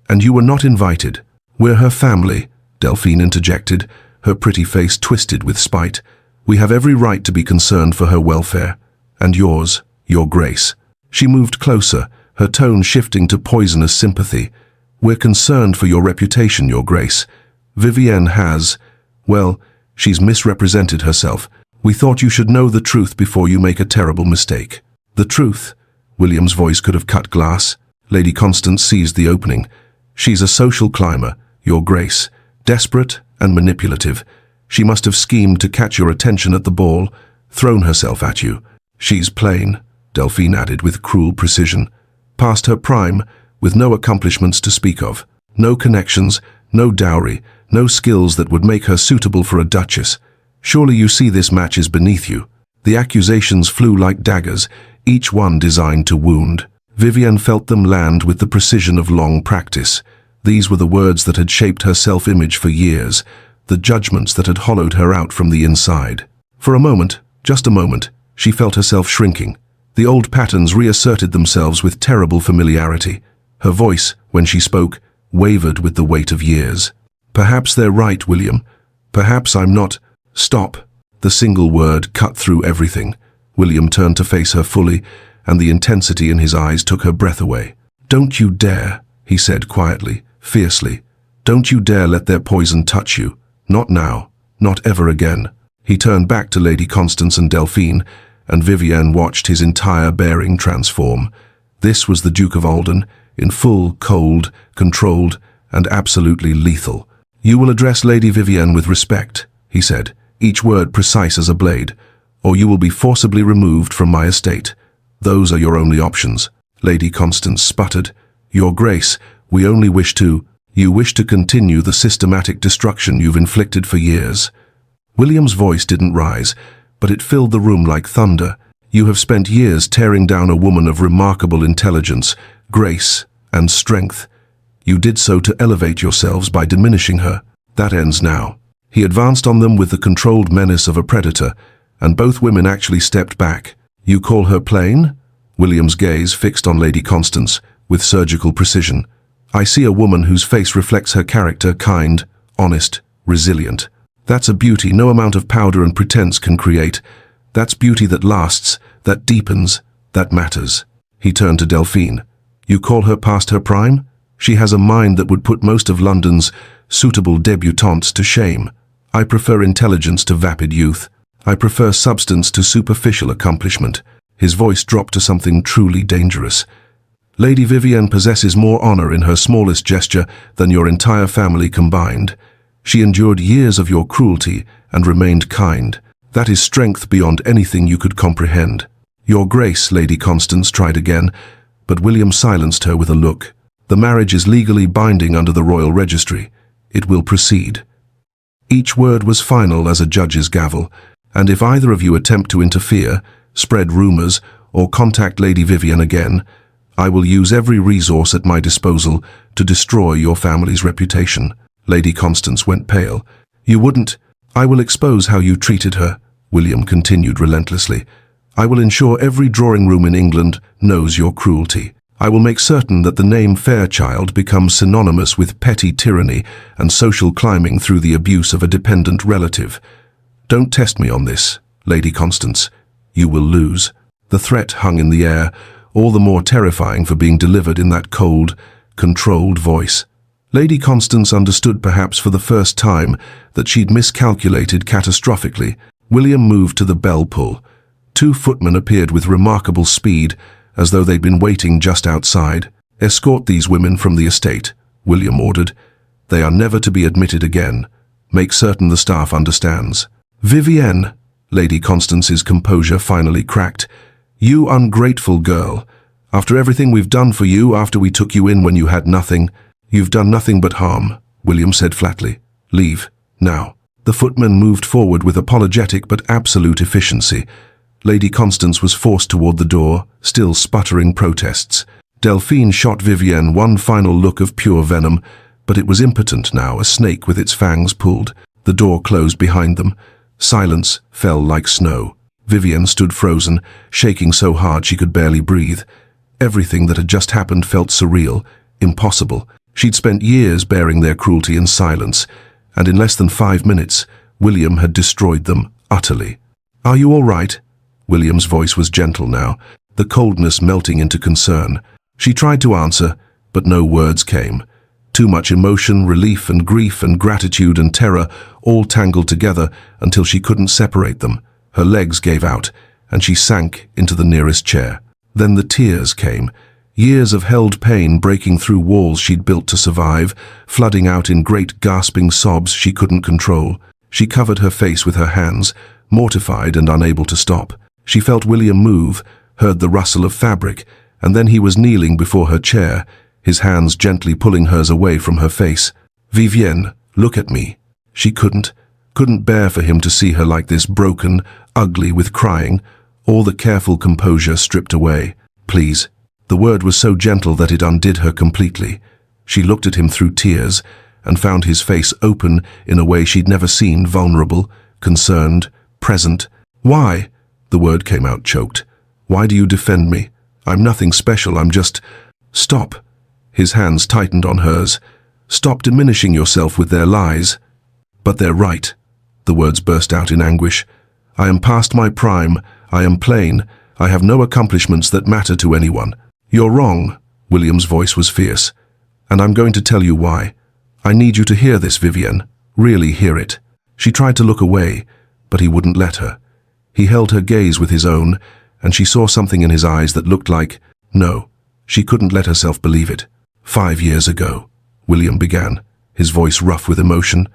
"And you were not invited." "We're her family," Delphine interjected, her pretty face twisted with spite. "We have every right to be concerned for her welfare. And yours, Your Grace." She moved closer, her tone shifting to poisonous sympathy. "We're concerned for your reputation, Your Grace. Vivienne has, well, she's misrepresented herself. We thought you should know the truth before you make a terrible mistake." "The truth?" William's voice could have cut glass. Lady Constance seized the opening. "She's a social climber, Your Grace, desperate and manipulative. She must have schemed to catch your attention at the ball, thrown herself at you. She's plain," Delphine added with cruel precision. "Past her prime, with no accomplishments to speak of. No connections, no dowry, no skills that would make her suitable for a duchess. Surely you see this match is beneath you." The accusations flew like daggers, each one designed to wound. Vivienne felt them land with the precision of long practice. These were the words that had shaped her self-image for years, the judgments that had hollowed her out from the inside. For a moment, just a moment, she felt herself shrinking. The old patterns reasserted themselves with terrible familiarity. Her voice, when she spoke, wavered with the weight of years. "Perhaps they're right, William. Perhaps I'm not—" "Stop." The single word cut through everything. William turned to face her fully, and the intensity in his eyes took her breath away. "Don't you dare," he said quietly, fiercely. "Don't you dare let their poison touch you. Not now. Not ever again." He turned back to Lady Constance and Delphine, and Vivienne watched his entire bearing transform. This was the Duke of Alden, in full, cold, controlled, and absolutely lethal. "You will address Lady Vivienne with respect," he said, each word precise as a blade, "or you will be forcibly removed from my estate. Those are your only options." Lady Constance sputtered. "Your Grace, we only wish to—" "You wish to continue the systematic destruction you've inflicted for years." William's voice didn't rise, but it filled the room like thunder. "You have spent years tearing down a woman of remarkable intelligence, grace, and strength. You did so to elevate yourselves by diminishing her. That ends now." He advanced on them with the controlled menace of a predator, and both women actually stepped back. "You call her plain?" William's gaze fixed on Lady Constance, with surgical precision. "I see a woman whose face reflects her character, kind, honest, resilient. That's a beauty no amount of powder and pretense can create. That's beauty that lasts, that deepens, that matters." He turned to Delphine. "You call her past her prime? She has a mind that would put most of London's suitable debutantes to shame. I prefer intelligence to vapid youth. I prefer substance to superficial accomplishment." His voice dropped to something truly dangerous. "Lady Vivienne possesses more honor in her smallest gesture than your entire family combined. She endured years of your cruelty and remained kind. That is strength beyond anything you could comprehend." "Your Grace," Lady Constance tried again, but William silenced her with a look. "The marriage is legally binding under the royal registry. It will proceed." Each word was final as a judge's gavel, and if either of you attempt to interfere, spread rumors, or contact Lady Vivienne again, I will use every resource at my disposal to destroy your family's reputation." Lady Constance went pale. "You wouldn't—" "I will expose how you treated her," William continued relentlessly. "I will ensure every drawing room in England knows your cruelty. I will make certain that the name Fairchild becomes synonymous with petty tyranny and social climbing through the abuse of a dependent relative. Don't test me on this, Lady Constance. You will lose." The threat hung in the air, all the more terrifying for being delivered in that cold, controlled voice. Lady Constance understood perhaps for the first time that she'd miscalculated catastrophically. William moved to the bell pull. 2 footmen appeared with remarkable speed, as though they'd been waiting just outside. "Escort these women from the estate," William ordered. "They are never to be admitted again. Make certain the staff understands." "Vivienne," Lady Constance's composure finally cracked. "You ungrateful girl. After everything we've done for you, after we took you in when you had nothing, you've done nothing but harm," William said flatly. "Leave, now." The footman moved forward with apologetic but absolute efficiency. Lady Constance was forced toward the door, still sputtering protests. Delphine shot Vivienne one final look of pure venom, but it was impotent now, a snake with its fangs pulled. The door closed behind them. Silence fell like snow. Vivienne stood frozen, shaking so hard she could barely breathe. Everything that had just happened felt surreal, impossible. She'd spent years bearing their cruelty in silence, and in less than 5 minutes, William had destroyed them utterly. "Are you all right?" William's voice was gentle now, the coldness melting into concern. She tried to answer, but no words came. Too much emotion, relief and grief and gratitude and terror all tangled together until she couldn't separate them. Her legs gave out, and she sank into the nearest chair. Then the tears came. Years of held pain breaking through walls she'd built to survive, flooding out in great gasping sobs she couldn't control. She covered her face with her hands, mortified and unable to stop. She felt William move, heard the rustle of fabric, and then he was kneeling before her chair, his hands gently pulling hers away from her face. "Vivienne, look at me." She couldn't bear for him to see her like this, broken, ugly with crying, all the careful composure stripped away. "Please." The word was so gentle that it undid her completely. She looked at him through tears and found his face open in a way she'd never seen, vulnerable, concerned, present. "Why?" The word came out choked. "Why do you defend me? I'm nothing special, I'm just—" "Stop." His hands tightened on hers. "Stop diminishing yourself with their lies." "But they're right." The words burst out in anguish. "I am past my prime. I am plain. I have no accomplishments that matter to anyone." "You're wrong." William's voice was fierce. "And I'm going to tell you why. I need you to hear this, Vivienne. Really hear it." She tried to look away, but he wouldn't let her. He held her gaze with his own, and she saw something in his eyes that looked like— No, she couldn't let herself believe it. "5 years ago," William began, his voice rough with emotion,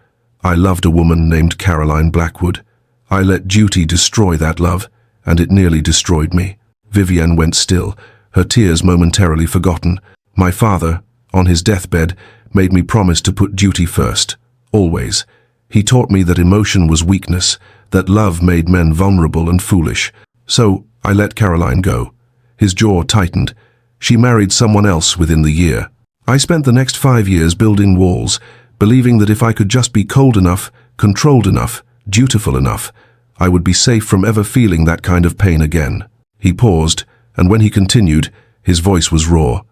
"I loved a woman named Caroline Blackwood. I let duty destroy that love, and it nearly destroyed me." Vivienne went still, her tears momentarily forgotten. "My father, on his deathbed, made me promise to put duty first, always. He taught me that emotion was weakness, that love made men vulnerable and foolish. So I let Caroline go." His jaw tightened. "She married someone else within the year. I spent the next 5 years building walls, believing that if I could just be cold enough, controlled enough, dutiful enough, I would be safe from ever feeling that kind of pain again." He paused, and when he continued, his voice was raw.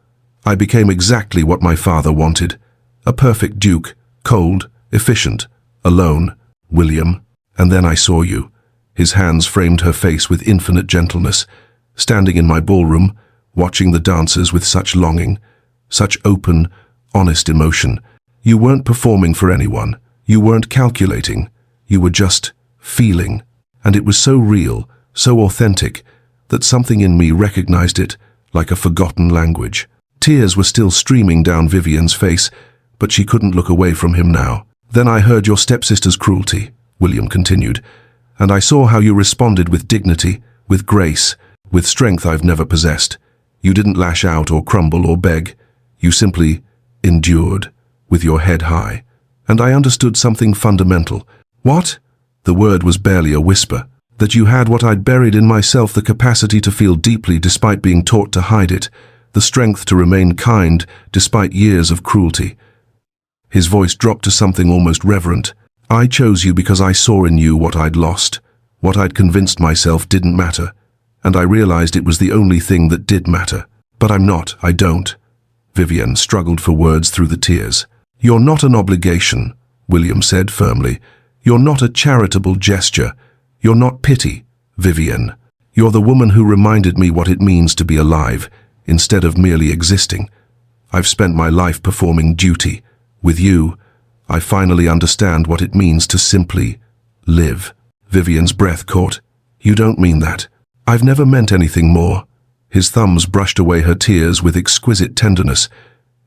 "I became exactly what my father wanted. A perfect duke, cold, efficient, alone, William. And then I saw you." His hands framed her face with infinite gentleness. "Standing in my ballroom, watching the dancers with such longing, such open, honest emotion. You weren't performing for anyone. You weren't calculating. You were just feeling. And it was so real, so authentic, that something in me recognized it like a forgotten language." Tears were still streaming down Vivienne's face, but she couldn't look away from him now. "Then I heard your stepsister's cruelty," William continued, "and I saw how you responded with dignity, with grace, with strength I've never possessed. You didn't lash out or crumble or beg. You simply endured, with your head high. And I understood something fundamental." "What?" The word was barely a whisper. "That you had what I'd buried in myself, the capacity to feel deeply despite being taught to hide it, the strength to remain kind despite years of cruelty." His voice dropped to something almost reverent. "I chose you because I saw in you what I'd lost, what I'd convinced myself didn't matter, and I realized it was the only thing that did matter. But I don't." Vivienne struggled for words through the tears. "You're not an obligation," William said firmly. "You're not a charitable gesture. You're not pity, Vivienne. You're the woman who reminded me what it means to be alive, instead of merely existing. I've spent my life performing duty. With you, I finally understand what it means to simply live." Vivienne's breath caught. "You don't mean that." "I've never meant anything more." His thumbs brushed away her tears with exquisite tenderness.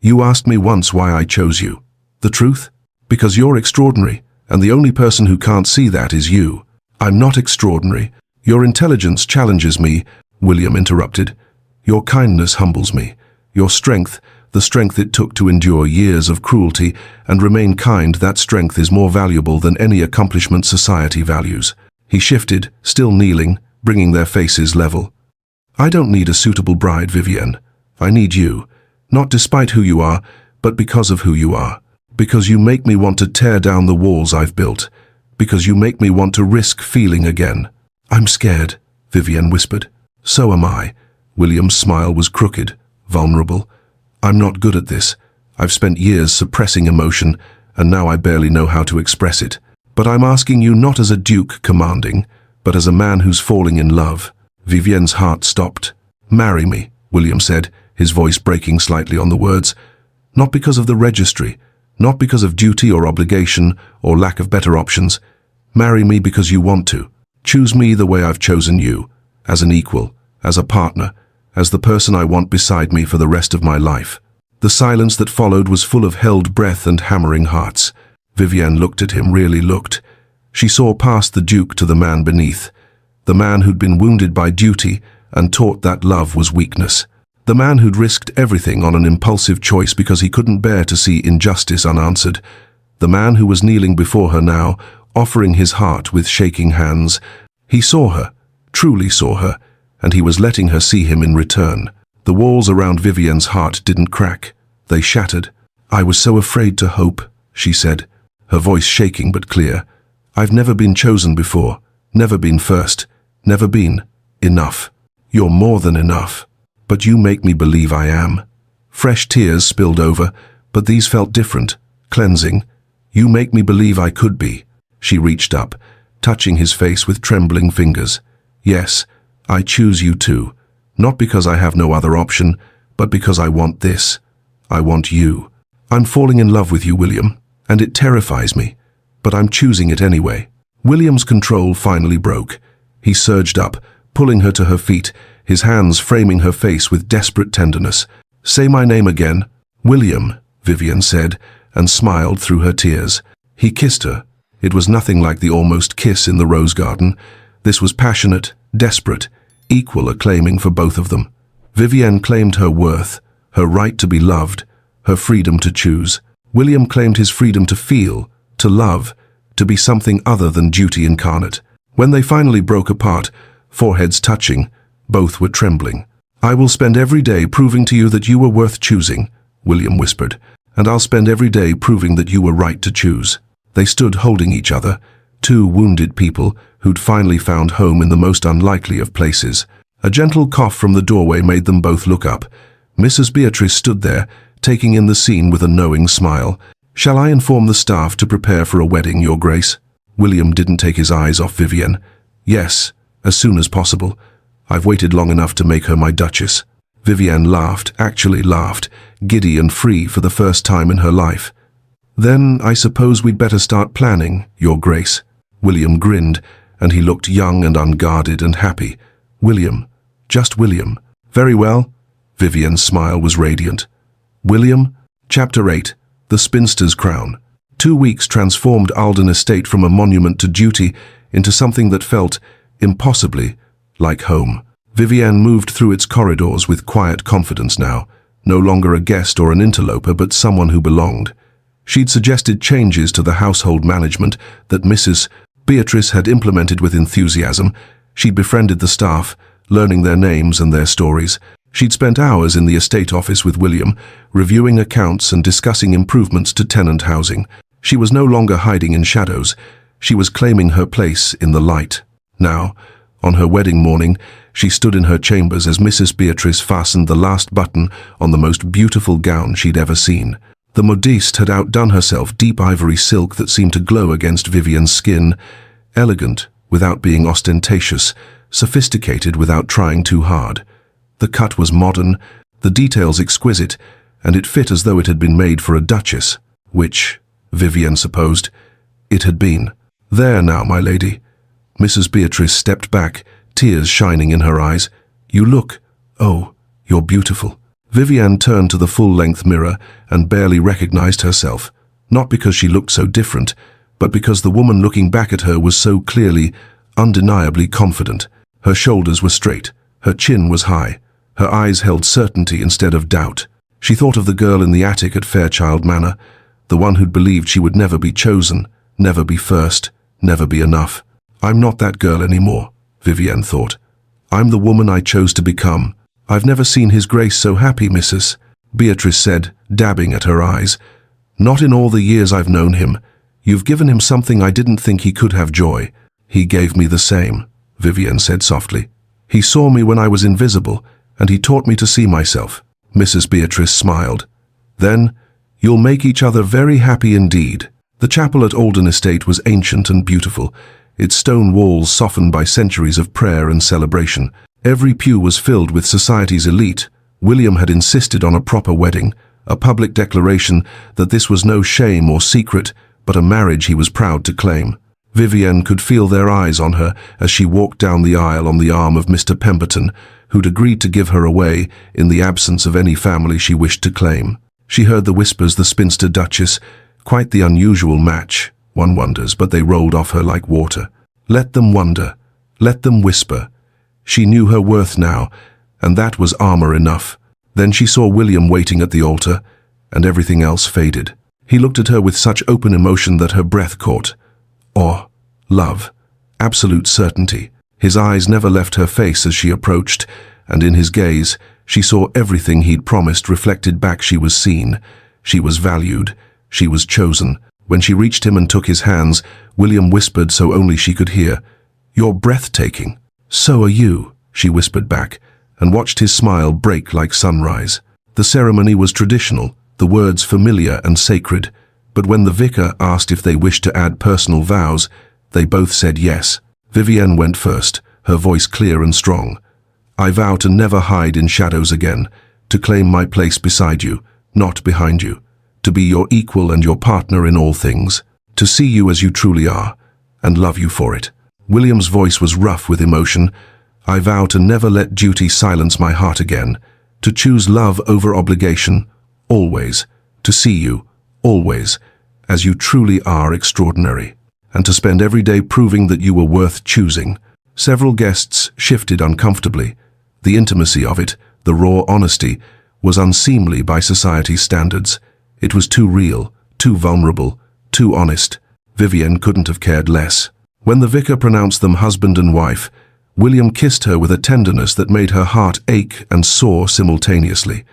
"You asked me once why I chose you. The truth? Because you're extraordinary, and the only person who can't see that is you. I'm not extraordinary. Your intelligence challenges me, William interrupted. Your kindness humbles me. Your strength, the strength it took to endure years of cruelty and remain kind, that strength is more valuable than any accomplishment society values. He shifted, still kneeling, bringing their faces level. I don't need a suitable bride, Vivienne. I need you, not despite who you are, but because of who you are. Because you make me want to tear down the walls I've built. Because you make me want to risk feeling again. I'm scared, Vivienne whispered. So am I. William's smile was crooked, vulnerable. I'm not good at this. I've spent years suppressing emotion, and now I barely know how to express it. But I'm asking you not as a duke commanding, but as a man who's falling in love. Vivienne's heart stopped. Marry me, William said, his voice breaking slightly on the words. Not because of the registry, not because of duty or obligation or lack of better options. Marry me because you want to. Choose me the way I've chosen you, as an equal, as a partner, as the person I want beside me for the rest of my life. The silence that followed was full of held breath and hammering hearts. Vivienne looked at him, really looked. She saw past the duke to the man beneath, the man who'd been wounded by duty and taught that love was weakness. The man who'd risked everything on an impulsive choice because he couldn't bear to see injustice unanswered. The man who was kneeling before her now, offering his heart with shaking hands. He saw her, truly saw her, and he was letting her see him in return. The walls around Vivienne's heart didn't crack. They shattered. I was so afraid to hope, she said, her voice shaking but clear. I've never been chosen before, never been first, never been enough. You're more than enough. But you make me believe I am. Fresh tears spilled over, but these felt different, cleansing. You make me believe I could be. She reached up, touching his face with trembling fingers. Yes, I choose you too. Not because I have no other option, but because I want this. I want you. I'm falling in love with you, William, and it terrifies me. But I'm choosing it anyway. William's control finally broke. He surged up, pulling her to her feet, his hands framing her face with desperate tenderness. Say my name again. William, Vivienne said, and smiled through her tears. He kissed her. It was nothing like the almost kiss in the rose garden. This was passionate, desperate, equal acclaiming for both of them. Vivienne claimed her worth, her right to be loved, her freedom to choose. William claimed his freedom to feel, to love, to be something other than duty incarnate. When they finally broke apart, foreheads touching, both were trembling. I will spend every day proving to you that you were worth choosing, William whispered, and I'll spend every day proving that you were right to choose. They stood holding each other, two wounded people who'd finally found home in the most unlikely of places. A gentle cough from the doorway made them both look up. Mrs. Beatrice stood there, taking in the scene with a knowing smile. Shall I inform the staff to prepare for a wedding, Your Grace? William didn't take his eyes off Vivienne. Yes, as soon as possible. I've waited long enough to make her my Duchess. Vivienne laughed, actually laughed, giddy and free for the first time in her life. Then I suppose we'd better start planning, Your Grace. William grinned, and he looked young and unguarded and happy. William, just William. Very well. Vivienne's smile was radiant. William, Chapter 8, The Spinster's Crown. 2 weeks transformed Alden Estate from a monument to duty into something that felt, impossibly, like home. Vivienne moved through its corridors with quiet confidence now, no longer a guest or an interloper, but someone who belonged. She'd suggested changes to the household management that Mrs. Beatrice had implemented with enthusiasm. She'd befriended the staff, learning their names and their stories. She'd spent hours in the estate office with William, reviewing accounts and discussing improvements to tenant housing. She was no longer hiding in shadows. She was claiming her place in the light. Now, on her wedding morning, she stood in her chambers as Mrs. Beatrice fastened the last button on the most beautiful gown she'd ever seen. The modiste had outdone herself, deep ivory silk that seemed to glow against Vivienne's skin, elegant without being ostentatious, sophisticated without trying too hard. The cut was modern, the details exquisite, and it fit as though it had been made for a duchess, which, Vivienne supposed, it had been. There now, my lady. Mrs. Beatrice stepped back, tears shining in her eyes. You look, oh, you're beautiful. Vivienne turned to the full-length mirror and barely recognized herself, not because she looked so different, but because the woman looking back at her was so clearly, undeniably confident. Her shoulders were straight, her chin was high, her eyes held certainty instead of doubt. She thought of the girl in the attic at Fairchild Manor, the one who'd believed she would never be chosen, never be first, never be enough. I'm not that girl anymore, Vivienne thought. I'm the woman I chose to become. I've never seen His Grace so happy, Mrs. Beatrice said, dabbing at her eyes. Not in all the years I've known him. You've given him something I didn't think he could have, joy. He gave me the same, Vivienne said softly. He saw me when I was invisible, and he taught me to see myself. Mrs. Beatrice smiled. Then, you'll make each other very happy indeed. The chapel at Alden Estate was ancient and beautiful, its stone walls softened by centuries of prayer and celebration. Every pew was filled with society's elite. William had insisted on a proper wedding, a public declaration that this was no shame or secret, but a marriage he was proud to claim. Vivienne could feel their eyes on her as she walked down the aisle on the arm of Mr. Pemberton, who'd agreed to give her away in the absence of any family she wished to claim. She heard the whispers, the spinster duchess, quite the unusual match, one wonders, but they rolled off her like water. Let them wonder, let them whisper. She knew her worth now, and that was armor enough. Then she saw William waiting at the altar, and everything else faded. He looked at her with such open emotion that her breath caught. Awe, love, absolute certainty. His eyes never left her face as she approached, and in his gaze, she saw everything he'd promised reflected back. She was seen, she was valued, she was chosen. When she reached him and took his hands, William whispered so only she could hear, "You're breathtaking." "So are you," she whispered back, and watched his smile break like sunrise. The ceremony was traditional, the words familiar and sacred, but when the vicar asked if they wished to add personal vows, they both said yes. Vivienne went first, her voice clear and strong. "I vow to never hide in shadows again, to claim my place beside you, not behind you, to be your equal and your partner in all things, to see you as you truly are, and love you for it." William's voice was rough with emotion. "I vow to never let duty silence my heart again, to choose love over obligation, always, to see you, always, as you truly are extraordinary, and to spend every day proving that you were worth choosing." Several guests shifted uncomfortably. The intimacy of it, the raw honesty, was unseemly by society's standards. It was too real, too vulnerable, too honest. Vivienne couldn't have cared less. When the vicar pronounced them husband and wife, William kissed her with a tenderness that made her heart ache and soar simultaneously.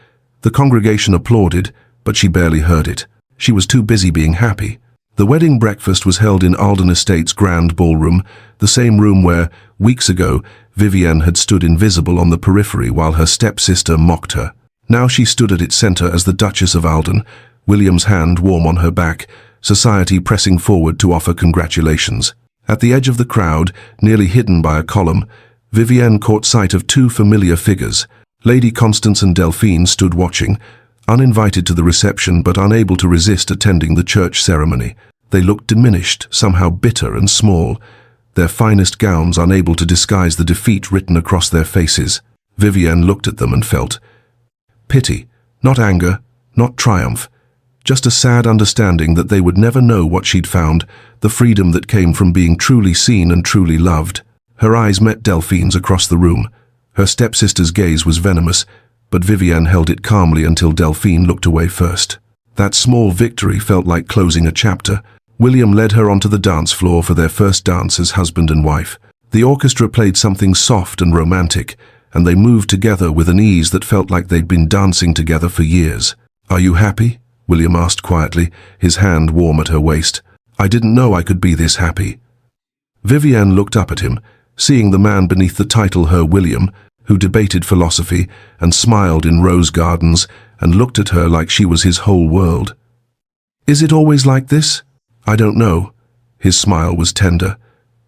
The congregation applauded, but she barely heard it. She was too busy being happy. The wedding breakfast was held in Alden Estate's grand ballroom, the same room where, weeks ago, Vivienne had stood invisible on the periphery while her stepsister mocked her. Now she stood at its center as the Duchess of Alden, William's hand warm on her back, society pressing forward to offer congratulations. At the edge of the crowd, nearly hidden by a column, Vivienne caught sight of two familiar figures. Lady Constance and Delphine stood watching, uninvited to the reception but unable to resist attending the church ceremony. They looked diminished, somehow bitter and small, their finest gowns unable to disguise the defeat written across their faces. Vivienne looked at them and felt pity, not anger, not triumph, just a sad understanding that they would never know what she'd found, the freedom that came from being truly seen and truly loved. Her eyes met Delphine's across the room. Her stepsister's gaze was venomous, but Vivienne held it calmly until Delphine looked away first. That small victory felt like closing a chapter. William led her onto the dance floor for their first dance as husband and wife. The orchestra played something soft and romantic, and they moved together with an ease that felt like they'd been dancing together for years. "Are you happy?" William asked quietly, his hand warm at her waist. "I didn't know I could be this happy." Vivienne looked up at him, seeing the man beneath the title Her William, who debated philosophy and smiled in rose gardens and looked at her like she was his whole world. "Is it always like this?" "I don't know." His smile was tender.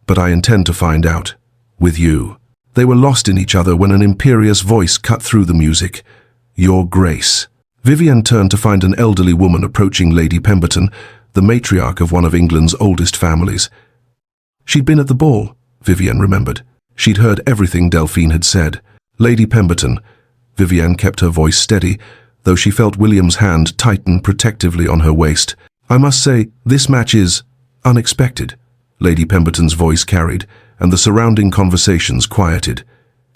"But I intend to find out. With you." They were lost in each other when an imperious voice cut through the music. "Your Grace." Vivienne turned to find an elderly woman approaching Lady Pemberton, the matriarch of one of England's oldest families. She'd been at the ball, Vivienne remembered. She'd heard everything Delphine had said. "Lady Pemberton." Vivienne kept her voice steady, though she felt William's hand tighten protectively on her waist. "I must say, this match is unexpected," Lady Pemberton's voice carried, and the surrounding conversations quieted.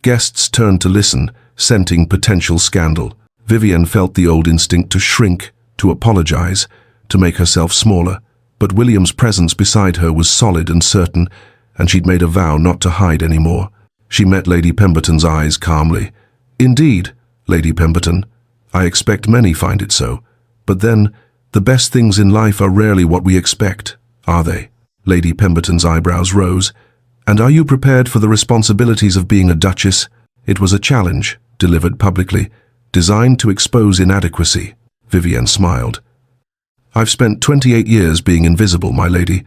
Guests turned to listen, scenting potential scandal. Vivienne felt the old instinct to shrink, to apologize, to make herself smaller. But William's presence beside her was solid and certain, and she'd made a vow not to hide anymore. She met Lady Pemberton's eyes calmly. "Indeed, Lady Pemberton, I expect many find it so. But then, the best things in life are rarely what we expect, are they?" Lady Pemberton's eyebrows rose. "And are you prepared for the responsibilities of being a duchess?" It was a challenge, delivered publicly, designed to expose inadequacy. Vivienne smiled. "I've spent 28 years being invisible, my lady.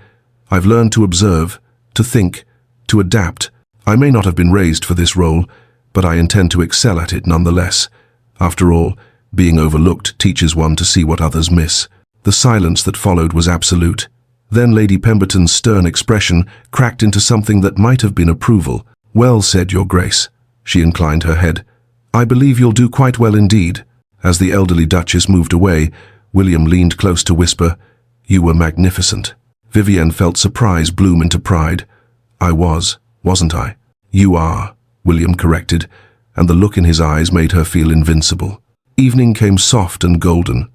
I've learned to observe, to think, to adapt. I may not have been raised for this role, but I intend to excel at it nonetheless. After all, being overlooked teaches one to see what others miss." The silence that followed was absolute. Then Lady Pemberton's stern expression cracked into something that might have been approval. "Well said, Your Grace." She inclined her head. "I believe you'll do quite well indeed." As the elderly Duchess moved away, William leaned close to whisper, "You were magnificent." Vivienne felt surprise bloom into pride. "I was, wasn't I?" "You are," William corrected, and the look in his eyes made her feel invincible. Evening came soft and golden.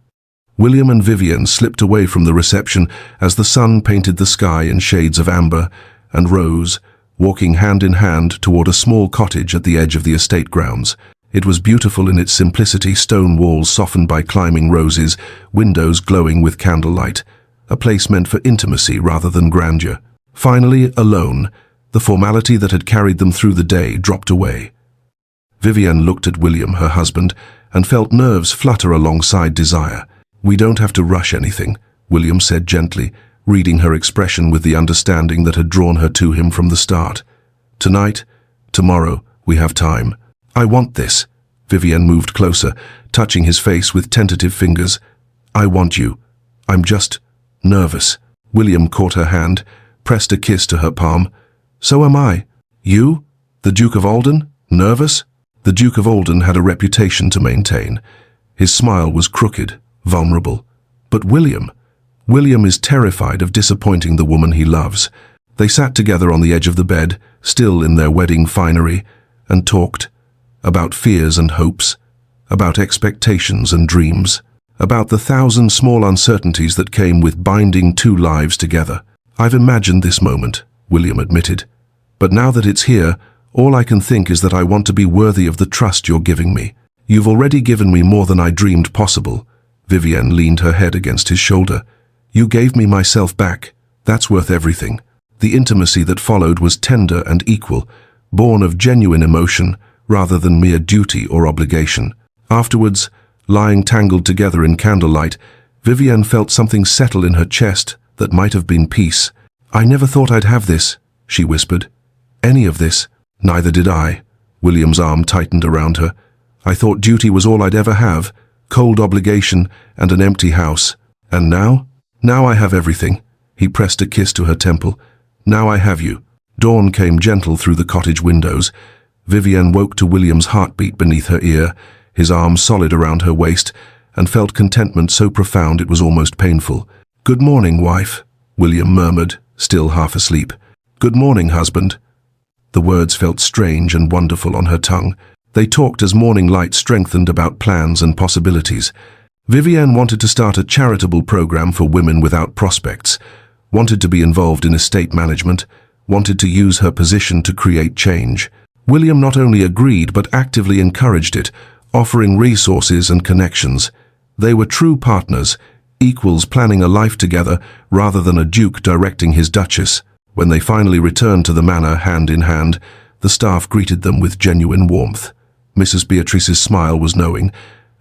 William and Vivienne slipped away from the reception as the sun painted the sky in shades of amber, and rose, walking hand in hand toward a small cottage at the edge of the estate grounds. It was beautiful in its simplicity, stone walls softened by climbing roses, windows glowing with candlelight, a place meant for intimacy rather than grandeur. Finally, alone, the formality that had carried them through the day dropped away. Vivienne looked at William, her husband, and felt nerves flutter alongside desire. "We don't have to rush anything," William said gently, reading her expression with the understanding that had drawn her to him from the start. "Tonight, tomorrow, we have time." "I want this." Vivienne moved closer, touching his face with tentative fingers. "I want you. I'm just nervous." William caught her hand, pressed a kiss to her palm. "So am I." "You? The Duke of Alden? Nervous?" The Duke of Alden had a reputation to maintain. His smile was crooked, vulnerable. But William is terrified of disappointing the woman he loves. They sat together on the edge of the bed, still in their wedding finery, and talked about fears and hopes, about expectations and dreams, about the thousand small uncertainties that came with binding two lives together. "I've imagined this moment," William admitted. "But now that it's here, all I can think is that I want to be worthy of the trust you're giving me. You've already given me more than I dreamed possible." Vivienne leaned her head against his shoulder. "You gave me myself back. That's worth everything." The intimacy that followed was tender and equal, born of genuine emotion rather than mere duty or obligation. Afterwards, lying tangled together in candlelight, Vivienne felt something settle in her chest that might have been peace. "I never thought I'd have this," she whispered. "Any of this." "Neither did I." William's arm tightened around her. "I thought duty was all I'd ever have, cold obligation and an empty house. And now? Now I have everything." He pressed a kiss to her temple. "Now I have you." Dawn came gentle through the cottage windows. Vivienne woke to William's heartbeat beneath her ear, his arm solid around her waist, and felt contentment so profound it was almost painful. "Good morning, wife," William murmured, still half asleep. "Good morning, husband." The words felt strange and wonderful on her tongue. They talked as morning light strengthened about plans and possibilities. Vivienne wanted to start a charitable program for women without prospects, wanted to be involved in estate management, wanted to use her position to create change. William not only agreed but actively encouraged it, offering resources and connections. They were true partners, equals planning a life together rather than a duke directing his duchess. When they finally returned to the manor hand in hand, the staff greeted them with genuine warmth. Mrs. Beatrice's smile was knowing,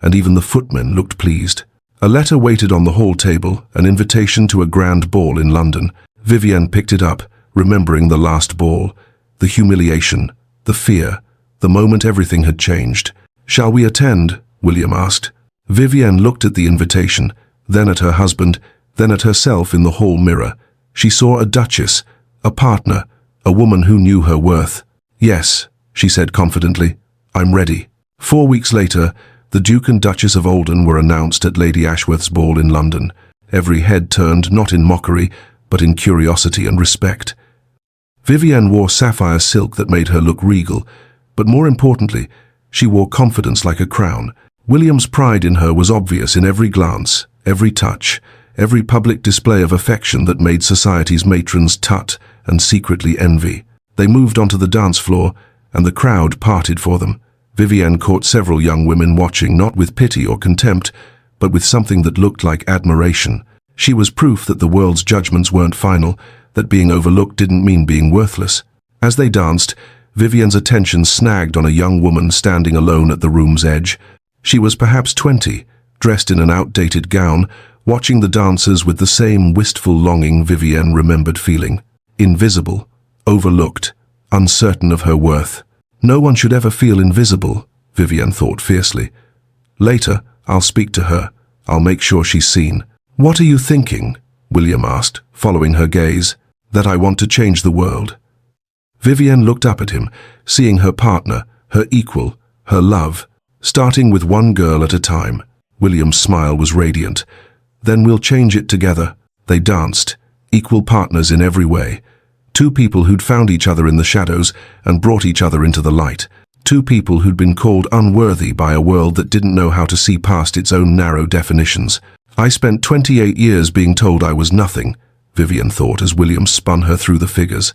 and even the footmen looked pleased. A letter waited on the hall table, an invitation to a grand ball in London. Vivienne picked it up, remembering the last ball, the humiliation, the fear, the moment everything had changed. "Shall we attend?" William asked. Vivienne looked at the invitation, then at her husband, then at herself in the hall mirror. She saw a duchess, a partner, a woman who knew her worth. "Yes," she said confidently, "I'm ready." 4 weeks later, the Duke and Duchess of Alden were announced at Lady Ashworth's ball in London. Every head turned not in mockery, but in curiosity and respect. Vivienne wore sapphire silk that made her look regal, but more importantly, she wore confidence like a crown. William's pride in her was obvious in every glance, every touch, every public display of affection that made society's matrons tut and secretly envy. They moved onto the dance floor, and the crowd parted for them. Vivienne caught several young women watching, not with pity or contempt, but with something that looked like admiration. She was proof that the world's judgments weren't final, that being overlooked didn't mean being worthless. As they danced, Vivienne's attention snagged on a young woman standing alone at the room's edge. She was perhaps 20, dressed in an outdated gown, watching the dancers with the same wistful longing Vivienne remembered feeling. Invisible, overlooked, uncertain of her worth. No one should ever feel invisible, Vivienne thought fiercely. Later, I'll speak to her. I'll make sure she's seen. What are you thinking? William asked, following her gaze. That I want to change the world. Vivienne looked up at him, seeing her partner, her equal, her love, starting with one girl at a time. William's smile was radiant. Then we'll change it together. They danced, equal partners in every way. Two people who'd found each other in the shadows and brought each other into the light. Two people who'd been called unworthy by a world that didn't know how to see past its own narrow definitions. I spent 28 years being told I was nothing, Vivienne thought as William spun her through the figures.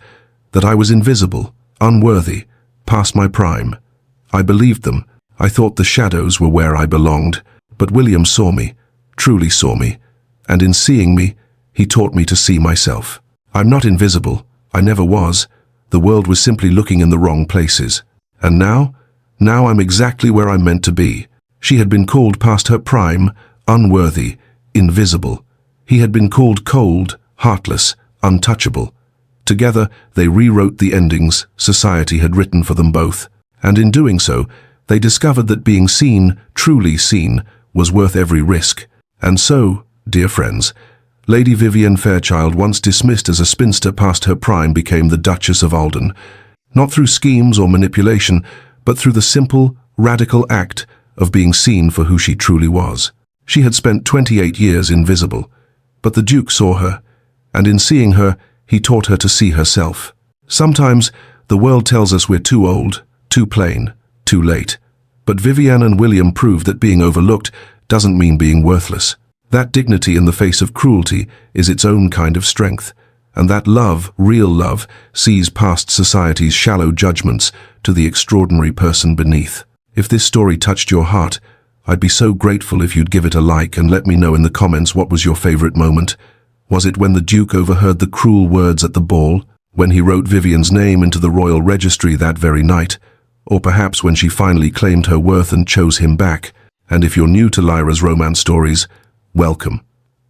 That I was invisible, unworthy, past my prime. I believed them. I thought the shadows were where I belonged. But William saw me, truly saw me. And in seeing me, he taught me to see myself. I'm not invisible. I never was. The world was simply looking in the wrong places. And now I'm exactly where I'm meant to be. She had been called past her prime, unworthy, invisible. He had been called cold, heartless, untouchable. Together, they rewrote the endings society had written for them both. And in doing so, they discovered that being seen, truly seen, was worth every risk. And so, dear friends, Lady Vivienne Fairchild, once dismissed as a spinster past her prime, became the Duchess of Alden. Not through schemes or manipulation, but through the simple, radical act of being seen for who she truly was. She had spent 28 years invisible, but the Duke saw her, and in seeing her, he taught her to see herself. Sometimes, the world tells us we're too old, too plain, too late. But Vivienne and William proved that being overlooked doesn't mean being worthless. That dignity in the face of cruelty is its own kind of strength, and that love, real love, sees past society's shallow judgments to the extraordinary person beneath. If this story touched your heart, I'd be so grateful if you'd give it a like and let me know in the comments what was your favorite moment. Was it when the Duke overheard the cruel words at the ball? When he wrote Vivienne's name into the royal registry that very night? Or perhaps when she finally claimed her worth and chose him back? And if you're new to Lyra's romance stories, welcome.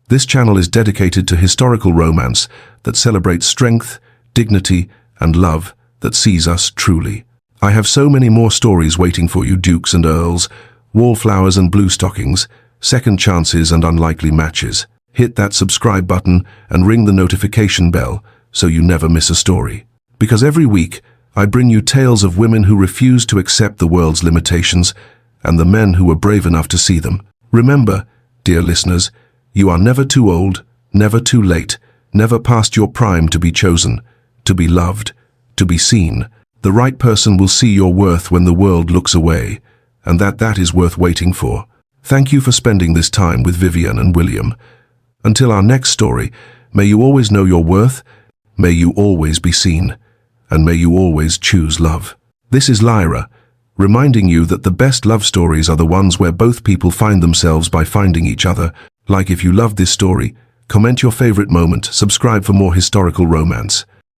This channel is dedicated to historical romance that celebrates strength, dignity, and love that sees us truly. I have so many more stories waiting for you: dukes and earls, wallflowers and blue stockings, second chances and unlikely matches. Hit that subscribe button and ring the notification bell so you never miss a story. Because every week, I bring you tales of women who refuse to accept the world's limitations and the men who were brave enough to see them. Remember, dear listeners, you are never too old, never too late, never past your prime to be chosen, to be loved, to be seen. The right person will see your worth when the world looks away, and that is worth waiting for. Thank you for spending this time with Vivienne and William. Until our next story, may you always know your worth, may you always be seen, and may you always choose love. This is Lyra, reminding you that the best love stories are the ones where both people find themselves by finding each other. Like if you loved this story, comment your favorite moment, subscribe for more historical romance.